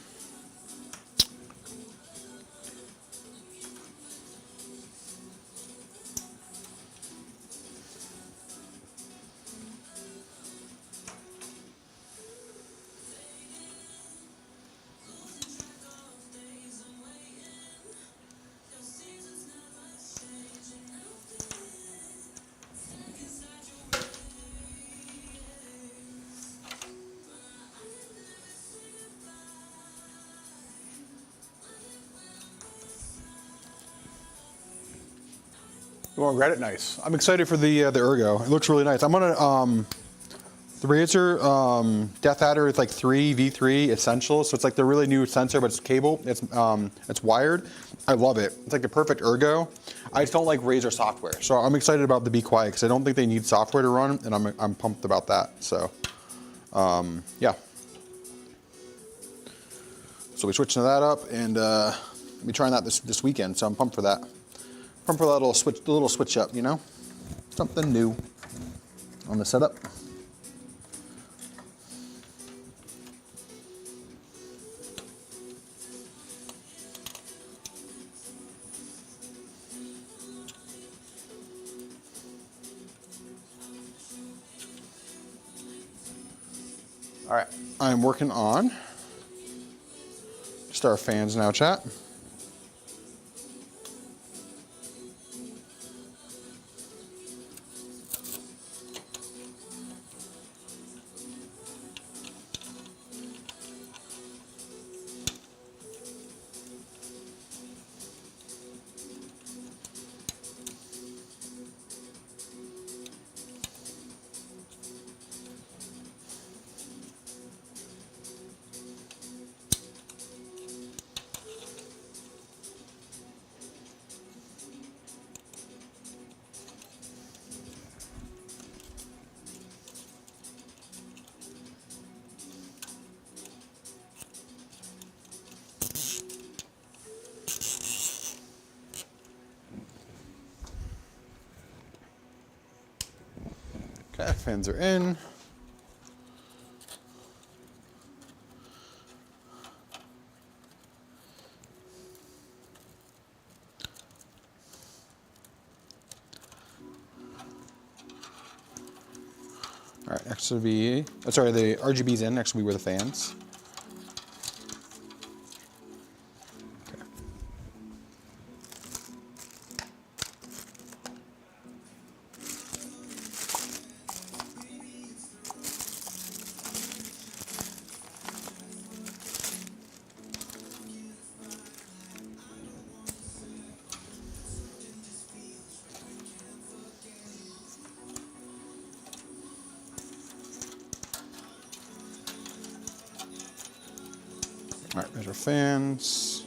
You want to grab it? Nice. I'm excited for the Ergo. It looks really nice. I'm gonna the Razer Death Adder is like 3 V3 Essential, so it's like the really new sensor, but it's cable. It's wired. I love it. It's like the perfect Ergo. I just don't like Razer software, so I'm excited about the BeQuiet because I don't think they need software to run, and I'm pumped about that. So yeah. So we're switching that up, and I'll be trying that this weekend. So I'm pumped for that. Pumped for that little switch up, you know, something new on the setup. All right, I'm working on just our fans now, chat. Okay, fans are in. All right, next will be, oh, sorry, the RGB's in, next will be where the fans. Okay. All right, there's our fans.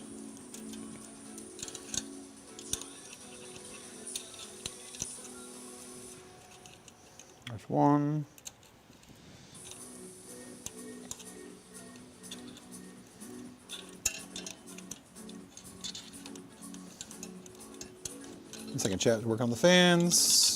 There's one. Second chat to work on the fans.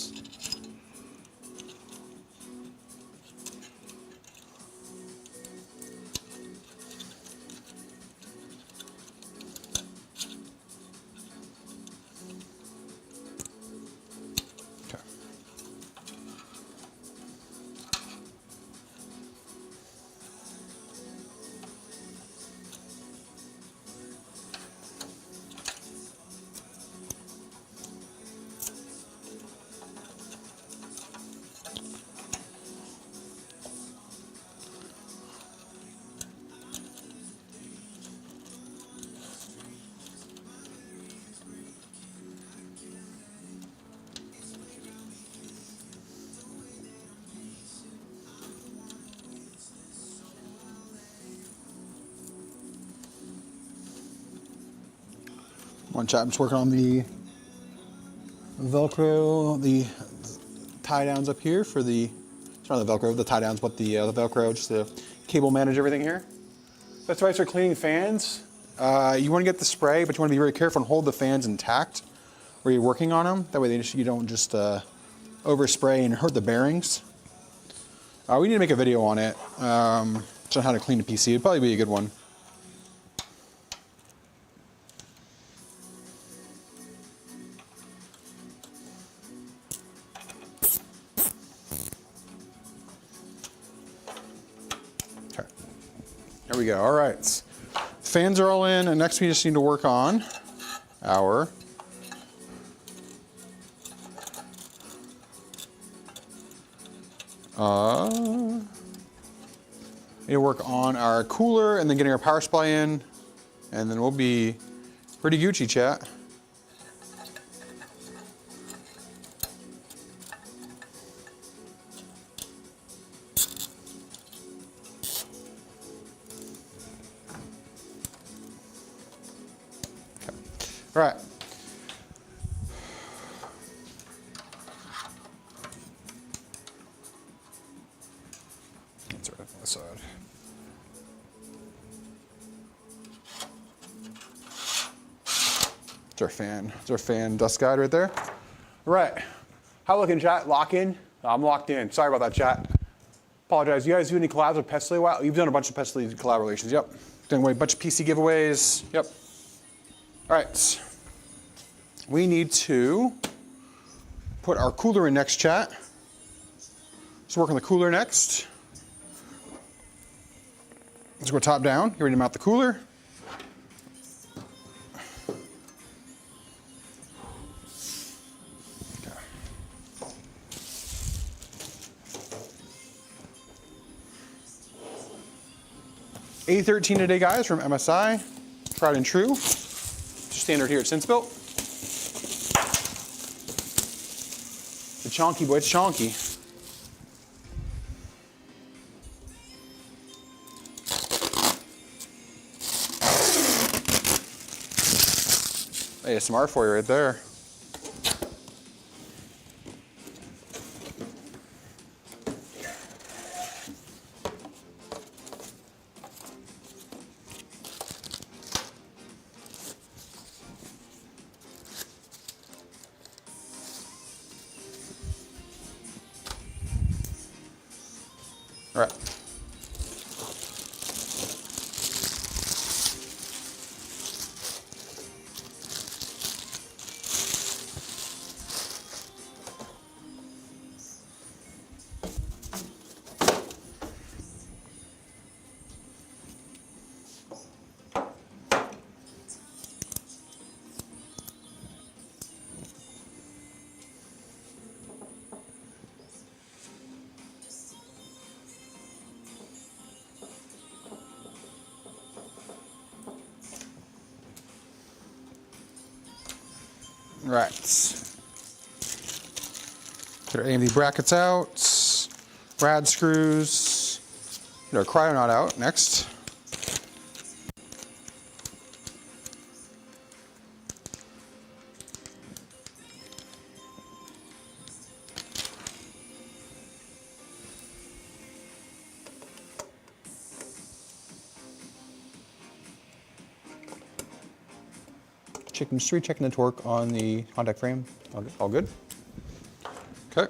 One chat, I'm just working on the Velcro, the tie downs up here for the, it's not the Velcro, the tie downs, but the Velcro, just to cable manage everything here. That's why I start cleaning fans. You want to get the spray, but you want to be very careful and hold the fans intact where you're working on them. That way you don't just overspray and hurt the bearings. We need to make a video on it, just on how to clean a PC. It'd probably be a good one. There we go. All right. Fans are all in, and next we just need to work on our need to work on our cooler and then getting our power supply in, and then we'll be pretty Gucci, chat. All right. That's right on the side. It's our fan. It's our fan dust guide right there. All right. How looking, chat? Lock in? I'm locked in. Sorry about that, chat. Apologize. You guys do any collabs with Pestily? Wow, you've done a bunch of Pestily collaborations. Yep. Done a bunch of PC giveaways. Yep. All right. We need to put our cooler in next, chat. Let's work on the cooler next. Let's go top down. Get ready to mount the cooler. A13 today, guys, from MSI. Tried and true. Standard here at SenseBuilt. The chonky boy, it's chonky. ASMR for you right there. All right. Right. Get our AMD brackets out, rad screws, get our Kryonaut out next. Checking the torque on the contact frame. All good. Okay.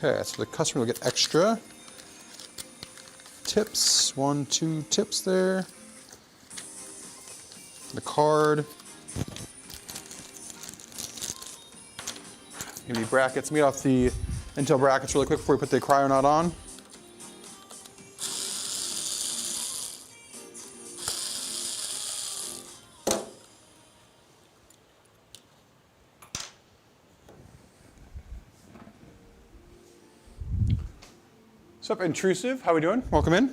Okay, so the customer will get extra tips. 1, 2 tips there. The card. Maybe brackets. Let me get off the Intel brackets really quick before we put the Kryonaut on. What's up, Intrusive? How we doing? Welcome in.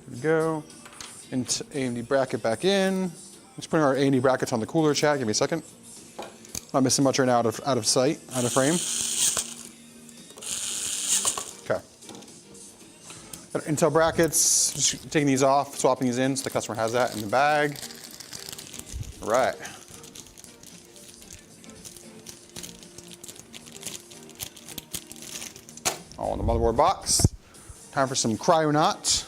There we go. And AMD bracket back in. Let's put our AMD brackets on the cooler, chat. Give me a second. Not missing much right now, out of sight, out of frame. Okay. Got our Intel brackets. Just taking these off, swapping these in, so the customer has that in the bag. All right. All in the motherboard box. Time for some Kryonaut.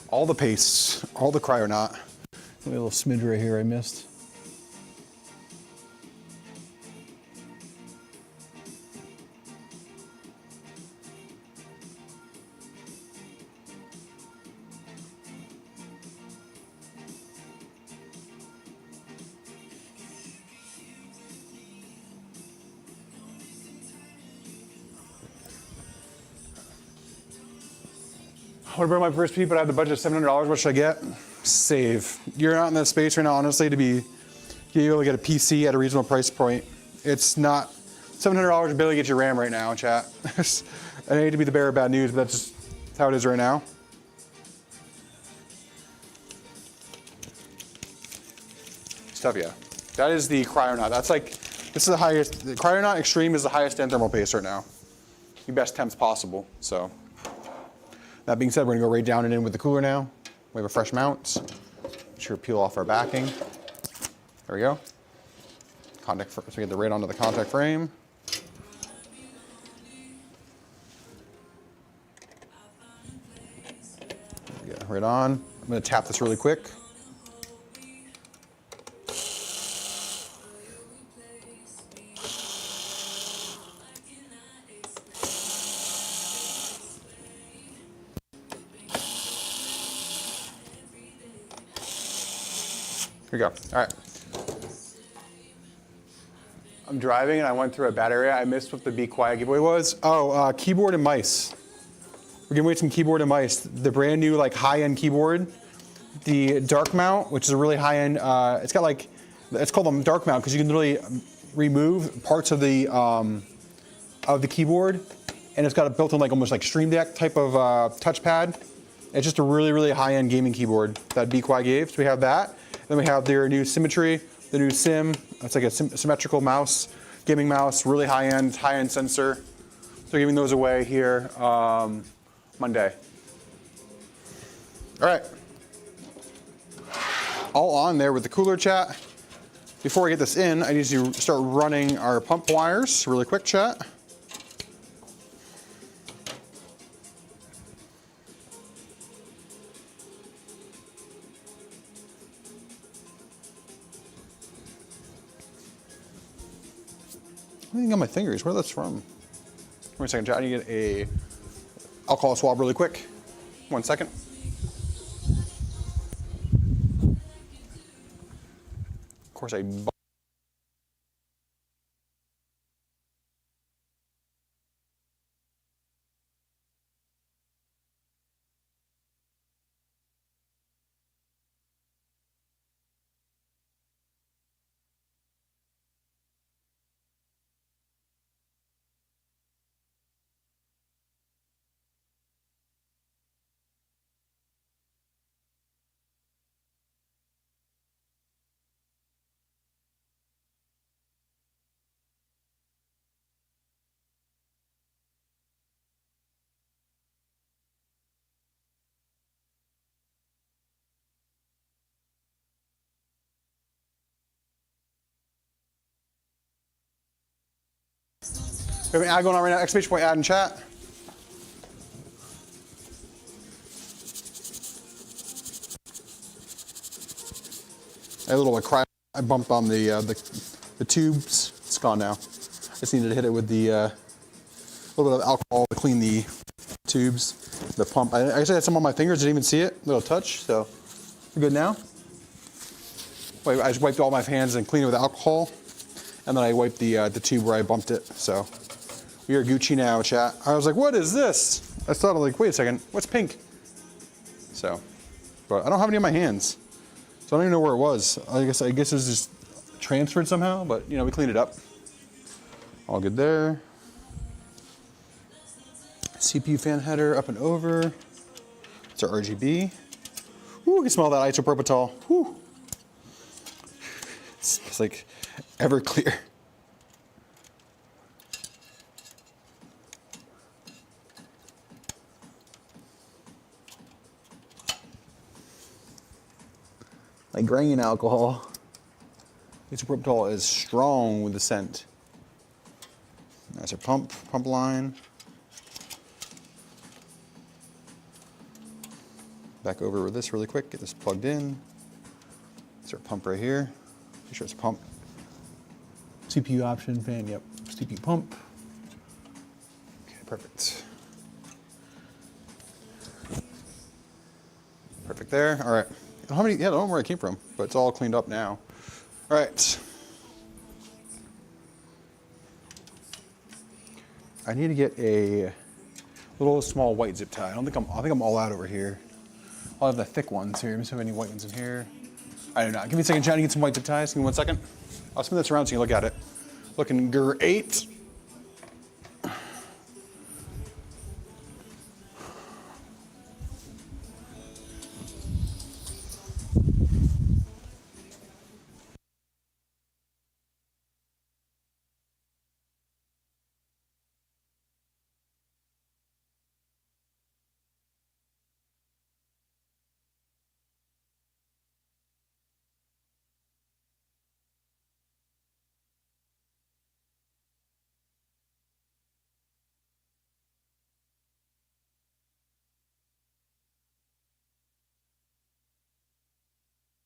all the pastes, all the Kryonaut. A little smidge right here I missed. I want to burn my first P, but I have the budget of $700. What should I get? Save. You're not in that space right now, honestly, to be able to get a PC at a reasonable price point. It's not $700 to barely get your RAM right now, chat. I hate to be the bearer of bad news, but that's just how it is right now. Stuff, yeah. That is the Kryonaut. That's like, this is the highest, the Kryonaut Extreme is the highest end thermal paste right now. The best temps possible, so. That being said, we're gonna go right down and in with the cooler now. We have a fresh mount. Make sure to peel off our backing. There we go. Contact, so we get the right onto the contact frame. Get right on. I'm gonna tap this really quick. Here we go. All right. I'm driving and I went through a bad area. I missed what the BeQuiet giveaway was. Oh, keyboard and mice. We're giving away some keyboard and mice. The brand new like high-end keyboard. The dark mount, which is a really high-end, it's got like, it's called a dark mount because you can literally remove parts of the keyboard, and it's got a built-in like almost like Stream Deck type of touchpad. It's just a really, really high-end gaming keyboard that BeQuiet gave. So we have that. Then we have their new Symmetry, the new Sim. It's like a symmetrical mouse, gaming mouse, really high-end sensor. So we're giving those away here Monday. All right. All on there with the cooler, chat. Before I get this in, I need to start running our pump wires really quick, chat. Anything on my fingers? Where that's from? Wait a second, chat. I need to get a alcohol swab really quick. 1 second. Of course, I. We have an ad going on right now. Exclamation point ad in chat. A little cry. I bumped on the tubes. It's gone now. I just needed to hit it with the little bit of alcohol to clean the tubes, the pump. I actually had some on my fingers. Didn't even see it. Little touch. So we're good now. Wait, I just wiped all my hands and cleaned it with alcohol, and then I wiped the tube where I bumped it. So. We are Gucci now, chat. I was like, what is this? I thought, like, wait a second, what's pink? So, but I don't have any on my hands. So I don't even know where it was. I guess it's just transferred somehow, but you know, we cleaned it up. All good there. CPU fan header up and over. It's our RGB. Ooh, I can smell that isopropanol. Whew. It's like ever clear. Like grain alcohol. Isopropanol is strong with the scent. That's our pump line. back over with this really quick, get this plugged in. It's our pump right here. Make sure it's a pump. CPU option, fan, yep, CPU pump. Okay, perfect. Perfect there, all right. How many, yeah, I don't know where it came from, but it's all cleaned up now. All right. I need to get a little small white zip tie. I think I'm all out over here. I'll have the thick ones here. Let me see if I have any white ones in here. I don't know. Give me a second, John, to get some white zip ties. Give me 1 second. I'll spin this around so you can look at it. Looking great.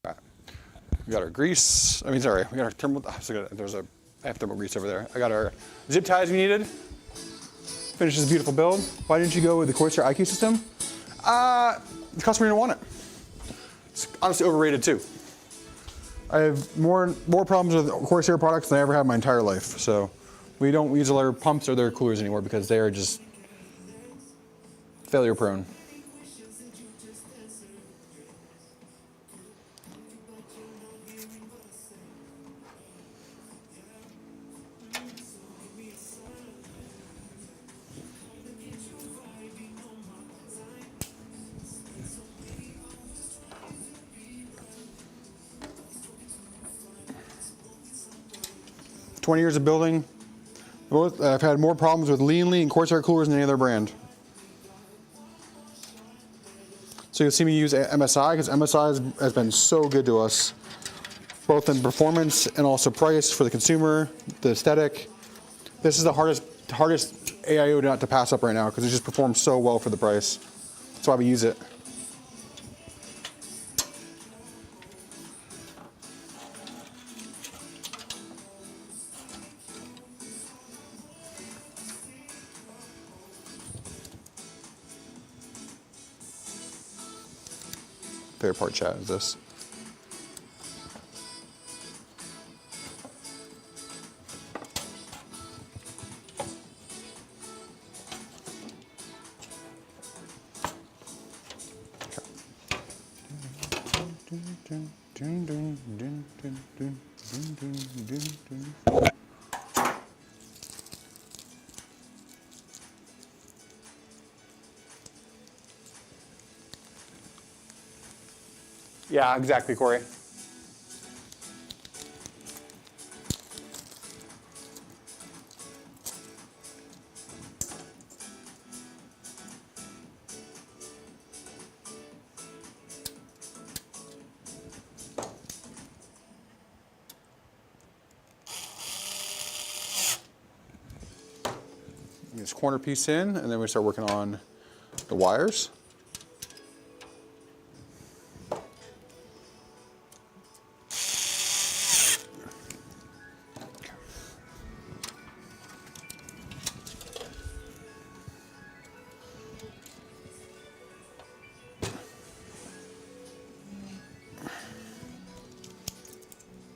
'Alright. We got our grease. I got our thermal. I have thermal grease over there. I got our zip ties we needed. Finish this beautiful build. Why didn't you go with the Corsair IQ system? The customer didn't want it. It's honestly overrated too. I have more problems with Corsair products than I ever have in my entire life. So we don't use their pumps or their coolers anymore because they are just failure prone. "20 years of building. I've had more problems with Leanly and Corsair coolers than any other brand." So you'll see me use MSI because MSI has been so good to us, both in performance and also price for the consumer, the aesthetic. This is the hardest AIO not to pass up right now because it just performs so well for the price. That's why we use it. Favorite part, chat, is this. Yeah, exactly, Corey. Get this corner piece in, and then we start working on the wires.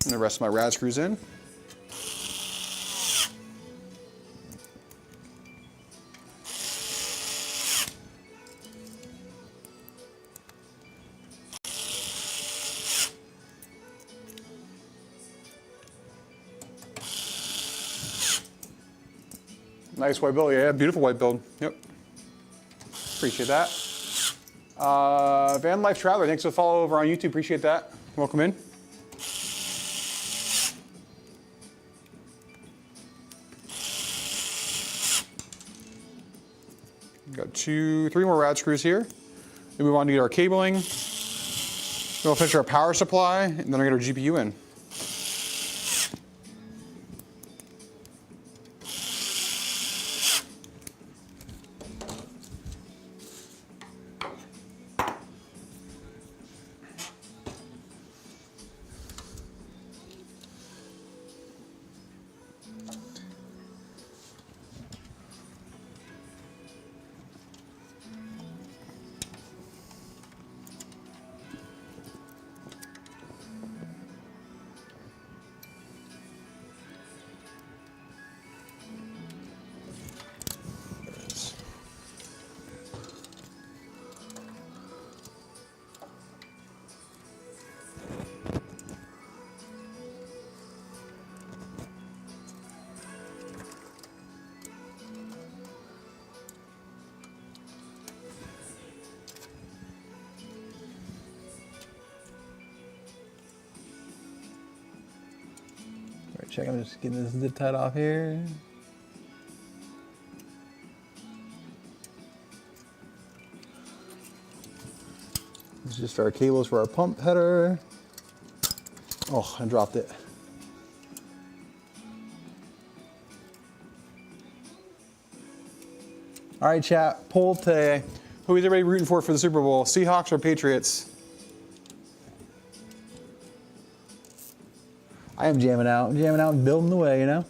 And the rest of my rad screws in. Nice white build, yeah, beautiful white build. Yep. Appreciate that. Van Life Traveler, thanks for the follow over on YouTube. Appreciate that. Welcome in. Got three more rad screws here. Then we want to get our cabling. Then we'll finish our power supply, and then I'll get our GPU in. check. I'm just getting this zip tied off here. This is just our cables for our pump header. Oh, I dropped it. All right, chat, poll today. Who is everybody rooting for the Super Bowl? Seahawks or Patriots? I am jamming out. I'm jamming out and building the way, you know?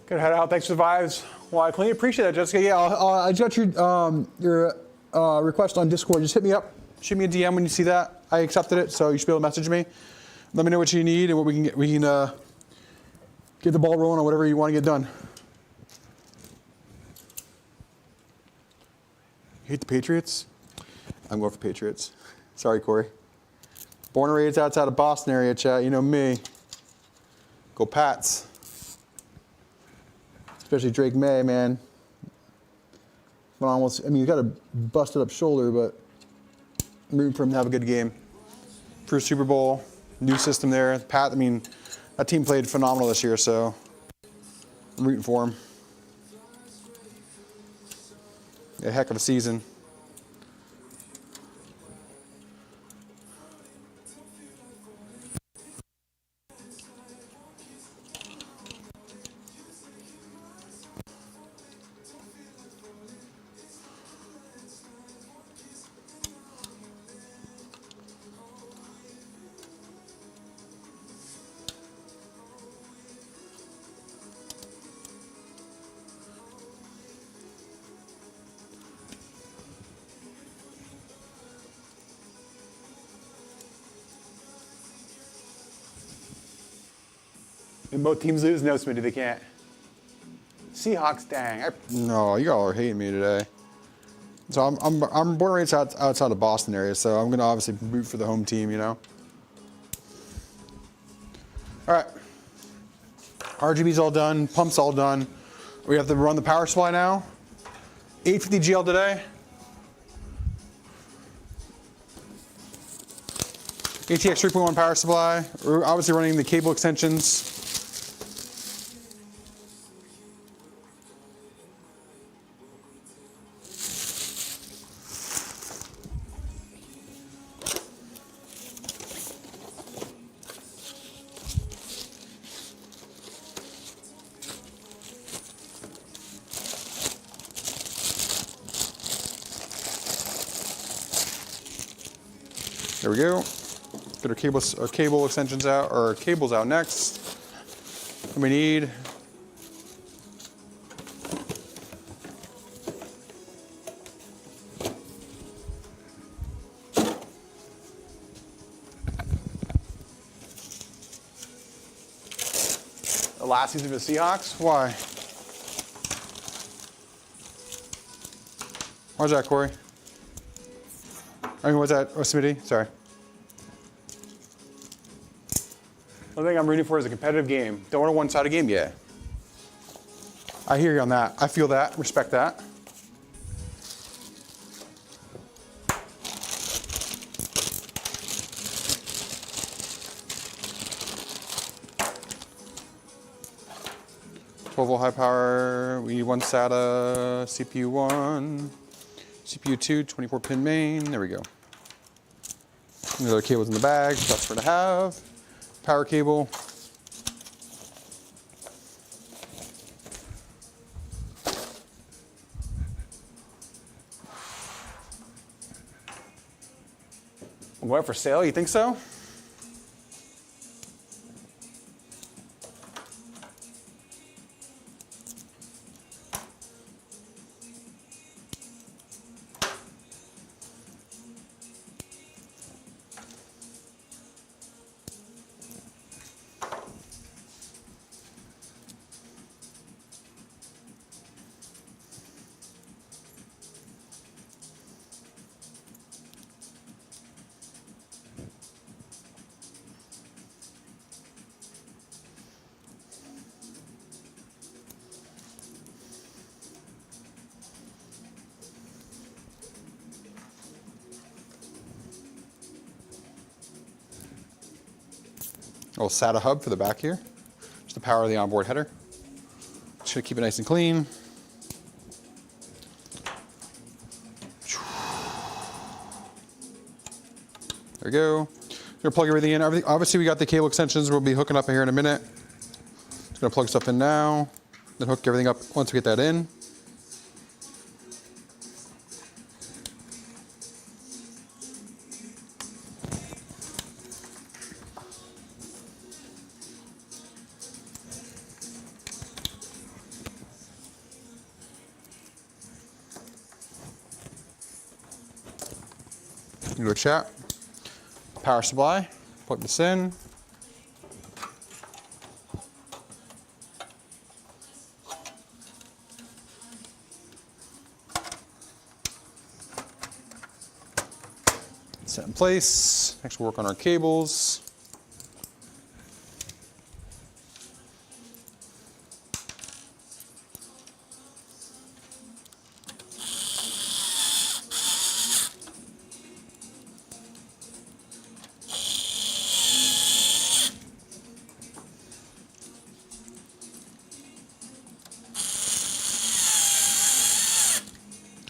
Good head out. Thanks for the vibes. Well, I clearly appreciate that, Jessica. Yeah, I got your request on Discord. Just hit me up. Shoot me a DM when you see that. I accepted it, so you should be able to message me. Let me know what you need and what we can get. We can get the ball rolling on whatever you want to get done. You hate the Patriots? I'm going for Patriots. Sorry, Corey. Born and raised outside of Boston area, chat. You know me. Go Pats. Especially Drake May, man. Almost, I mean, he's got a busted up shoulder, but I'm rooting for him to have a good game. First Super Bowl, new system there. Pat, I mean, that team played phenomenal this year, so I'm rooting for him. A heck of a season. And both teams lose? No, Smitty, they can't. Seahawks, dang. No, you all are hating me today. So I'm born and raised outside of Boston area, so I'm going to obviously root for the home team, you know. All right. RGB's all done. Pump's all done. We have to run the power supply now. 850 GL today. ATX 3.1 power supply. We're obviously running the cable extensions. There we go. Get our cable extensions out, or cables out next. What we need. The last season for the Seahawks? Why? Why's that, Corey? I mean, what's that? Oh, Smitty? Sorry. One thing I'm rooting for is a competitive game. Don't want a one-sided game yet. I hear you on that. I feel that. Respect that. Volt high power. We need one SATA, CPU 1, CPU 2, 24-pin main. There we go. The other cables in the bag. That's for to have. Power cable. What, for sale? You think so? A little SATA hub for the back here, just to power the onboard header. Just gonna keep it nice and clean. There we go. Gonna plug everything in. Obviously, we got the cable extensions we'll be hooking up here in a minute. Just gonna plug stuff in now, then hook everything up once we get that in. Go chat. Power supply. Plug this in. Set in place. Next, we'll work on our cables.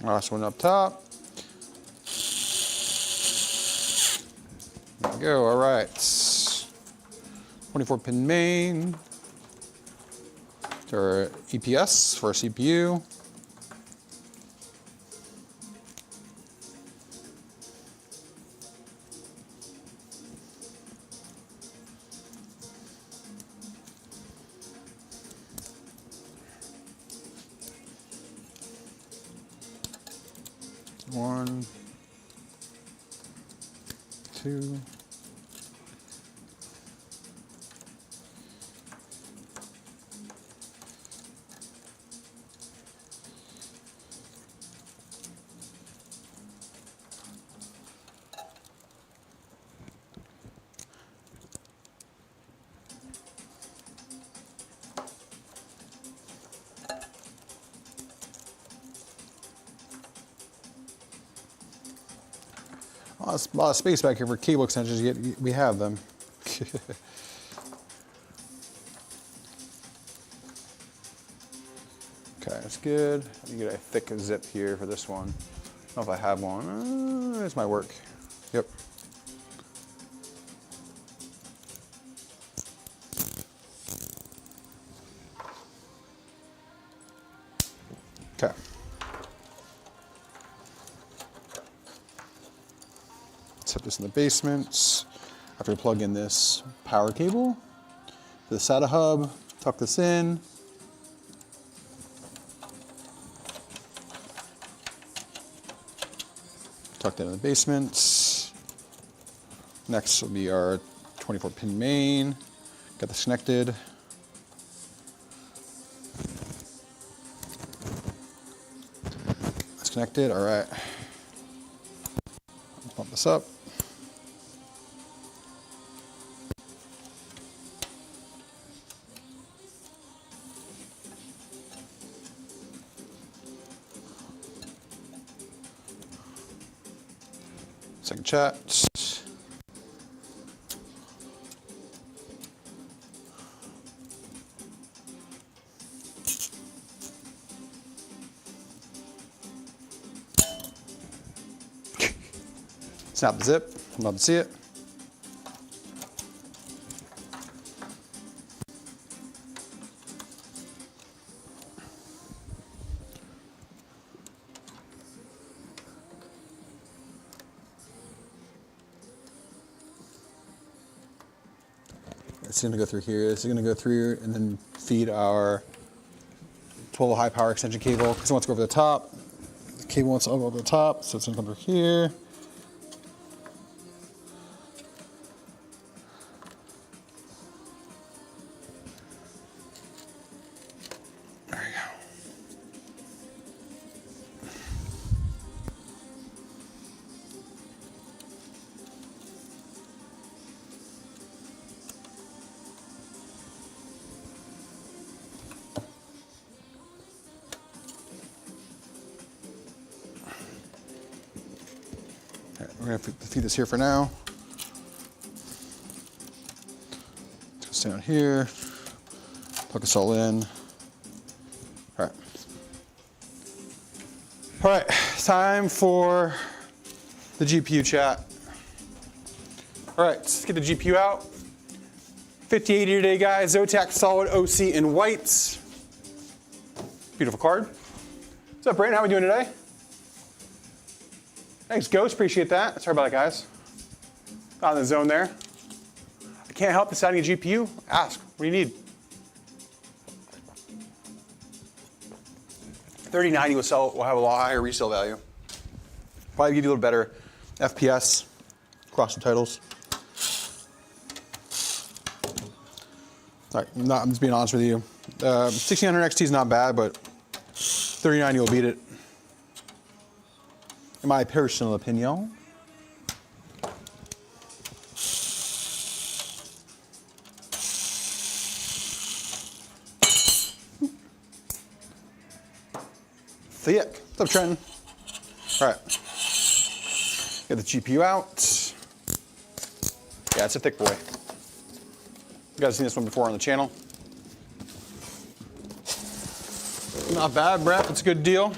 Last one up top. There we go, all right. 24 pin main. To our EPS for our CPU. One, two. A lot of space back here for cable extensions. We have them. Okay, that's good. Let me get a thick zip here for this one. I don't know if I have one. This might work. Yep. Okay. Set this in the basement. After we plug in this power cable to the SATA hub, tuck this in. Tuck that in the basement. Next will be our 24 pin main. Got this connected. That's connected, all right. Pump this up. Second chat. Snap the zip. I'd love to see it. It's going to go through here. This is going to go through and then feed our 12 high power extension cable because it wants to go over the top. The cable wants to go over the top, so it's going to come through here. There we go. We're going to feed this here for now. It's down here. Plug this all in. All right. All right, time for the GPU chat. All right, let's get the GPU out. 5080 today, guys. Zotac solid OC in whites. Beautiful card. What's up, Brandon? How are we doing today? Thanks, Ghost. Appreciate that. Sorry about that, guys. Got in the zone there. I can't help deciding a GPU. Ask. What do you need? 3090 will have a lot higher resale value. Probably give you a little better FPS across the titles. All right, I'm just being honest with you. 1600 XT is not bad, but 3090 will beat it. In my personal opinion. Thick. What's up, Trenton? All right. Get the GPU out. Yeah, it's a thick boy. You guys seen this one before on the channel? Not bad, Brett. It's a good deal.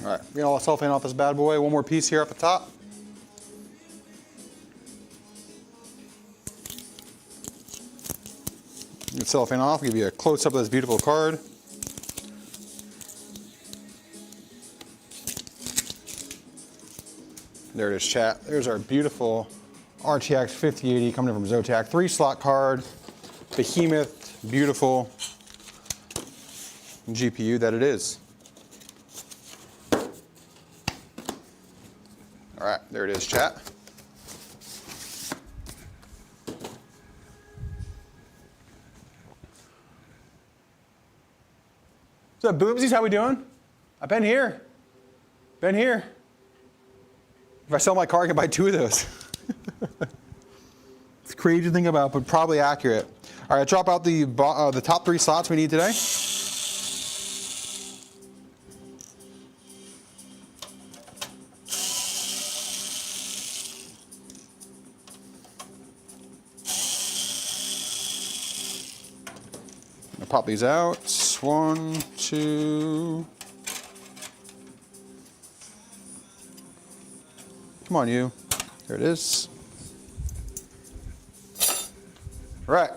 All right, we're gonna all cellophane off this bad boy. One more piece here up the top. Get cellophane off, give you a close up of this beautiful card. There it is, chat. There's our beautiful RTX 5080 coming in from Zotac. 3-slot card, behemoth, beautiful GPU that it is. All right, there it is, chat. What's up, Boobsies? How we doing? I've been here. Been here. If I sell my car, I can buy 2 of those. It's crazy to think about, but probably accurate. All right, drop out the top 3 slots we need today. I'll pop these out. 1, 2. Come on, you. There it is. All right. I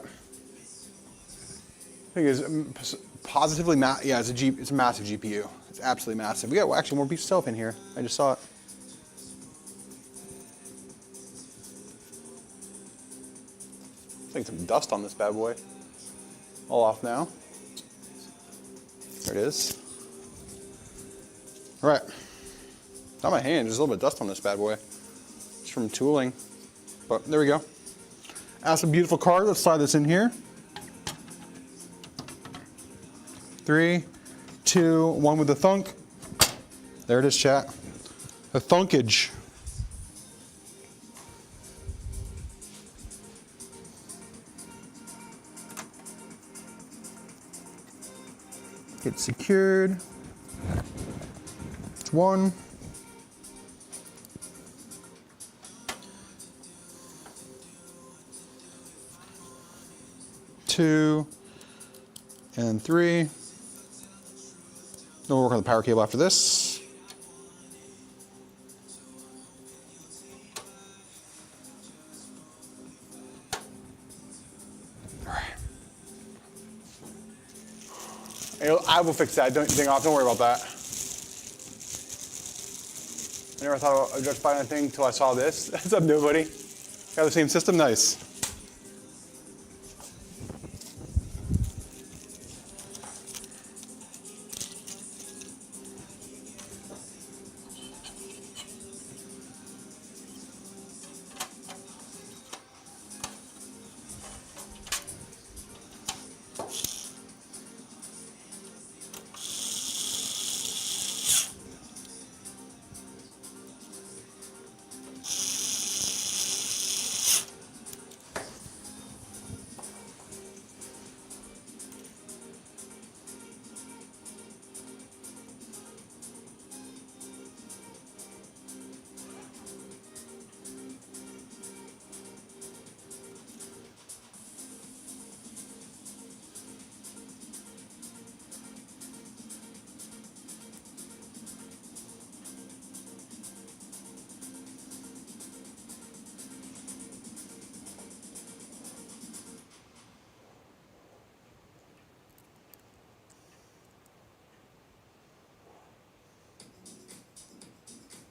think it's positively yeah, it's a massive GPU. It's absolutely massive. We got actually more beef stuff in here. I just saw it. I think some dust on this bad boy. All off now. There it is. All right. Not my hand, there's a little bit of dust on this bad boy. It's from tooling, but there we go. That's a beautiful card. Let's slide this in here. 3, 2, 1 with the thunk. There it is, chat. The thunkage. Get secured. It's 1. 2 and 3. Then we'll work on the power cable after this. All right. I will fix that. Don't worry about that. I never thought I'd just buy anything until I saw this. What's up, nobody? Got the same system? Nice.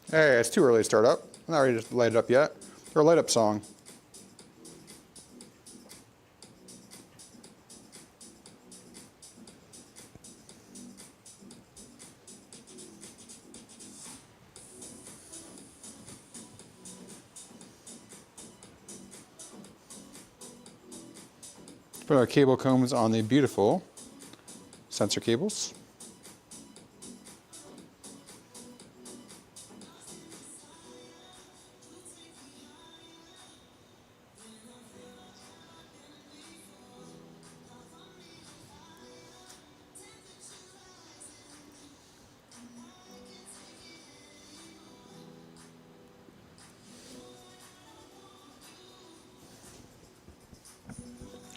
Hey, it's too early to start up. I'm not ready to light it up yet. Or a light up song. Put our cable combs on the beautiful sensor cables.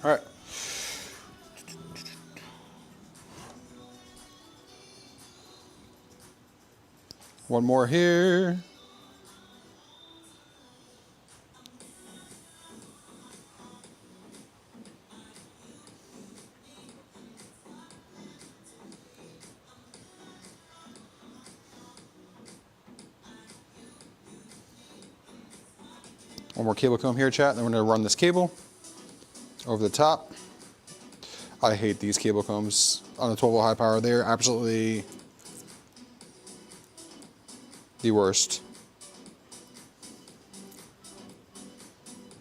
All right. One more here. One more cable comb here, chat, and then we're going to run this cable over the top. I hate these cable combs on the 12-volt high power. They're absolutely the worst.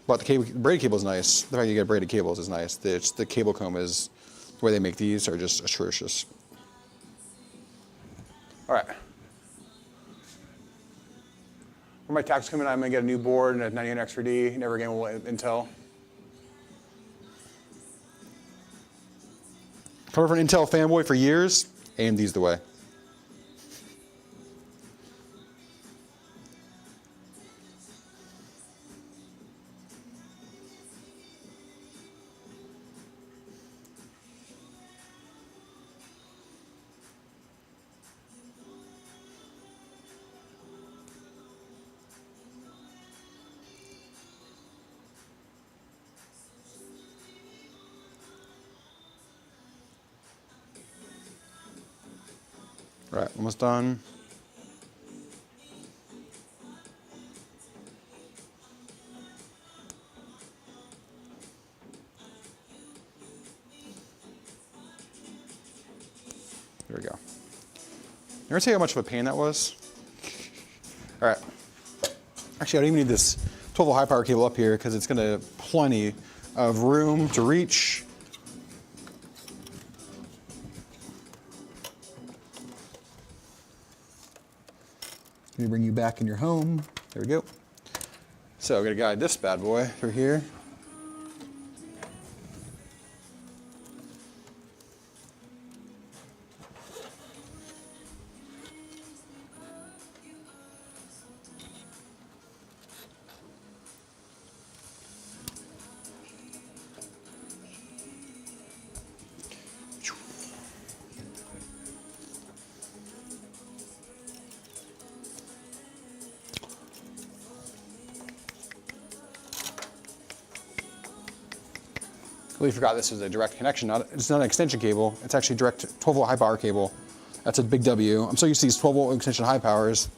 But the braided cable is nice. The fact you get braided cables is nice. The cable comb is, the way they make these are just atrocious. All right. For my tax coming, I'm gonna get a new board and a 99X3D. Never again will Intel. Coming from an Intel fanboy for years, AMD's the way. Right, almost done. There we go. Never tell you how much of a pain that was. All right. Actually, I don't even need this 12-volt high power cable up here because it's going to have plenty of room to reach. Let me bring you back in your home. There we go. So I'm going to guide this bad boy through here. Completely forgot this is a direct connection. It's not an extension cable. It's actually direct 12 volt high power cable. That's a big W. I'm so used to these 12 volt extension high powers.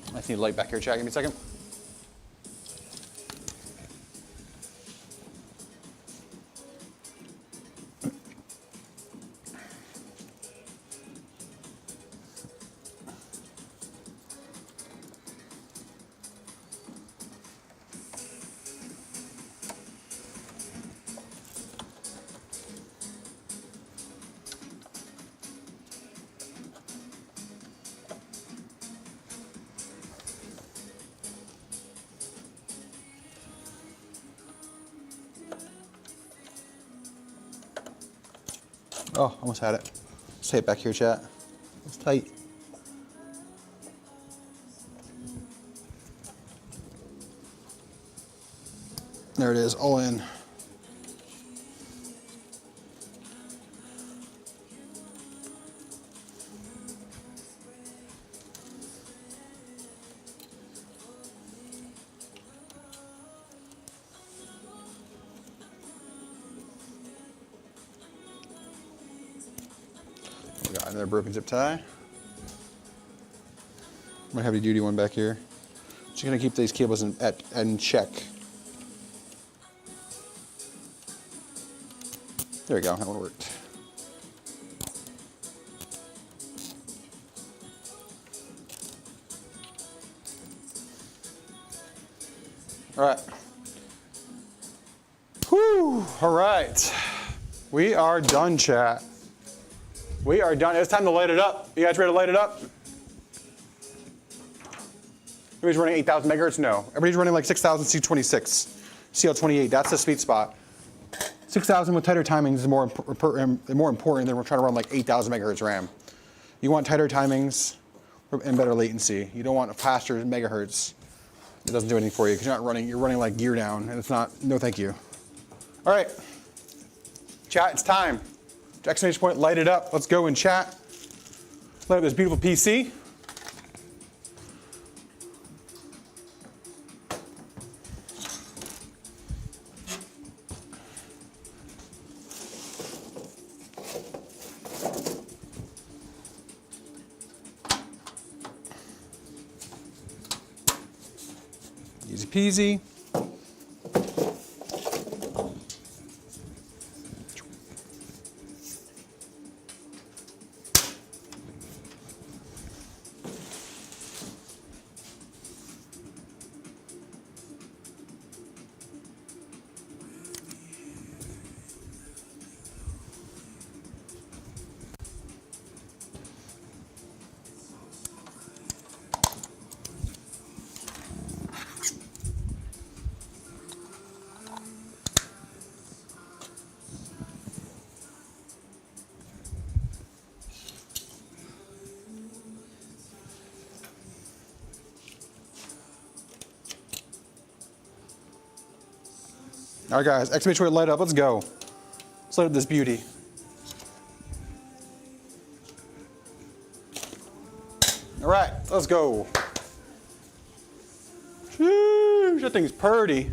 I just need a light back here, chat. Give me a second. Oh, almost had it. Let's tape back here, chat. It's tight. There it is, all in. We got another broken zip tie. My heavy duty one back here. Just gonna keep these cables in check. There we go, that one worked. All right. Whew, all right. We are done, chat. We are done. It's time to light it up. You guys ready to light it up? Everybody's running 8,000 megahertz? No. Everybody's running like 6,000 C26, CL28. That's the sweet spot. 6,000 with tighter timings is more important than we're trying to run like 8,000 megahertz RAM. You want tighter timings and better latency. You don't want faster megahertz. It doesn't do anything for you because you're running like gear down, and it's not, no thank you. All right, chat, it's time. Exclamation point, light it up. Let's go in chat. Light up this beautiful PC. Easy peasy. All right, guys, exclamation point light up. Let's go. Let's light up this beauty. All right, let's go. Sheesh, that thing's purty.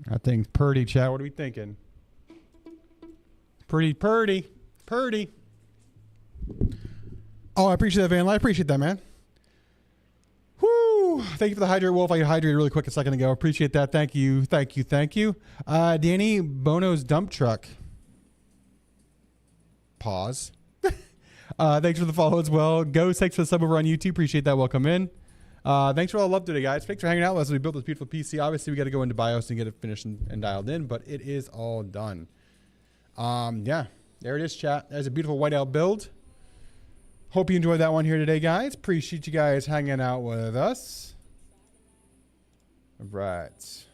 I think purdy, chat. What are we thinking? Purdy. Oh, I appreciate that, Van. I appreciate that, man. Woo! Thank you for the hydrate, Wolf. I hydrated really quick a second ago. Appreciate that. Thank you. Danny Bono's dump truck. Pause. Thanks for the follow as well. Ghost, thanks for the sub over on YouTube. Appreciate that. Welcome in. Thanks for all the love today, guys. Thanks for hanging out with us as we built this beautiful PC. Obviously, we got to go into BIOS and get it finished and dialed in, but it is all done. Yeah, there it is, chat. There's a beautiful whiteout build. Hope you enjoyed that one here today, guys. Appreciate you guys hanging out with us. All right.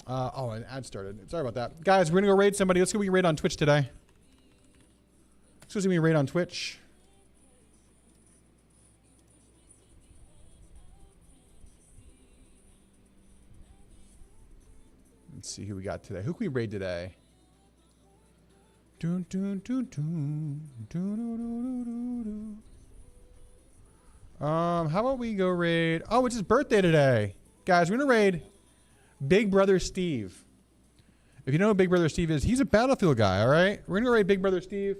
Oh, an ad started. Sorry about that. Guys, we're going to go raid somebody. Let's go. We can raid on Twitch today. Let's go see me raid on Twitch. Let's see who we got today. Who can we raid today? How about we go raid? Oh, it's his birthday today. Guys, we're going to raid Big Brother Steve. If you know who Big Brother Steve is, he's a Battlefield guy, all right? We're going to raid Big Brother Steve.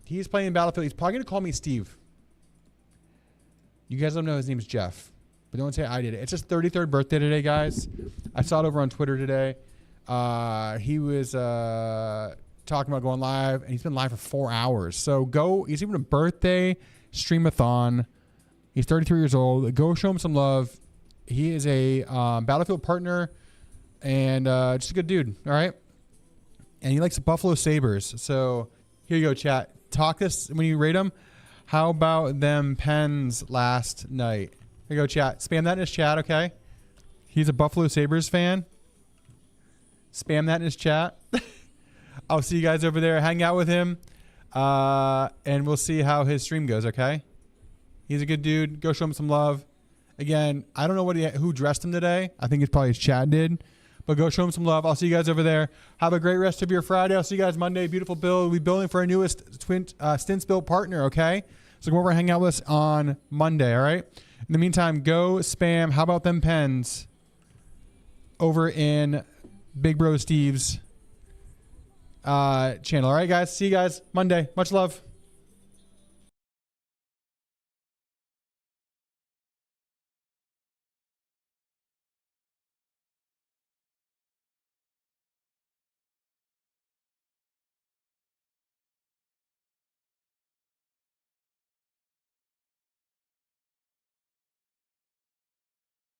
He's playing Battlefield. He's probably going to call me Steve. You guys don't know his name's Jeff. But don't say I did it. It's his 33rd birthday today, guys. I saw it over on Twitter today. He was talking about going live, and he's been live for 4 hours. So go. He's even a birthday streamathon. He's 33 years old. Go show him some love. He is a Battlefield partner and just a good dude. All right. And he likes Buffalo Sabres. So here you go, chat. Talk this when you rate him. How about them Pens last night? Here you go, chat. Spam that in his chat, okay? He's a Buffalo Sabres fan. Spam that in his chat. I'll see you guys over there. Hang out with him. And we'll see how his stream goes, okay? He's a good dude. Go show him some love. Again, I don't know who dressed him today. I think it's probably his chat did. But go show him some love. I'll see you guys over there. Have a great rest of your Friday. I'll see you guys Monday. Beautiful build. We'll be building for our newest Stints Build partner, okay? So come over and hang out with us on Monday, all right? In the meantime, go spam How About Them Pens over in Big Bro Steve's channel. All right, guys. See you guys Monday. Much love.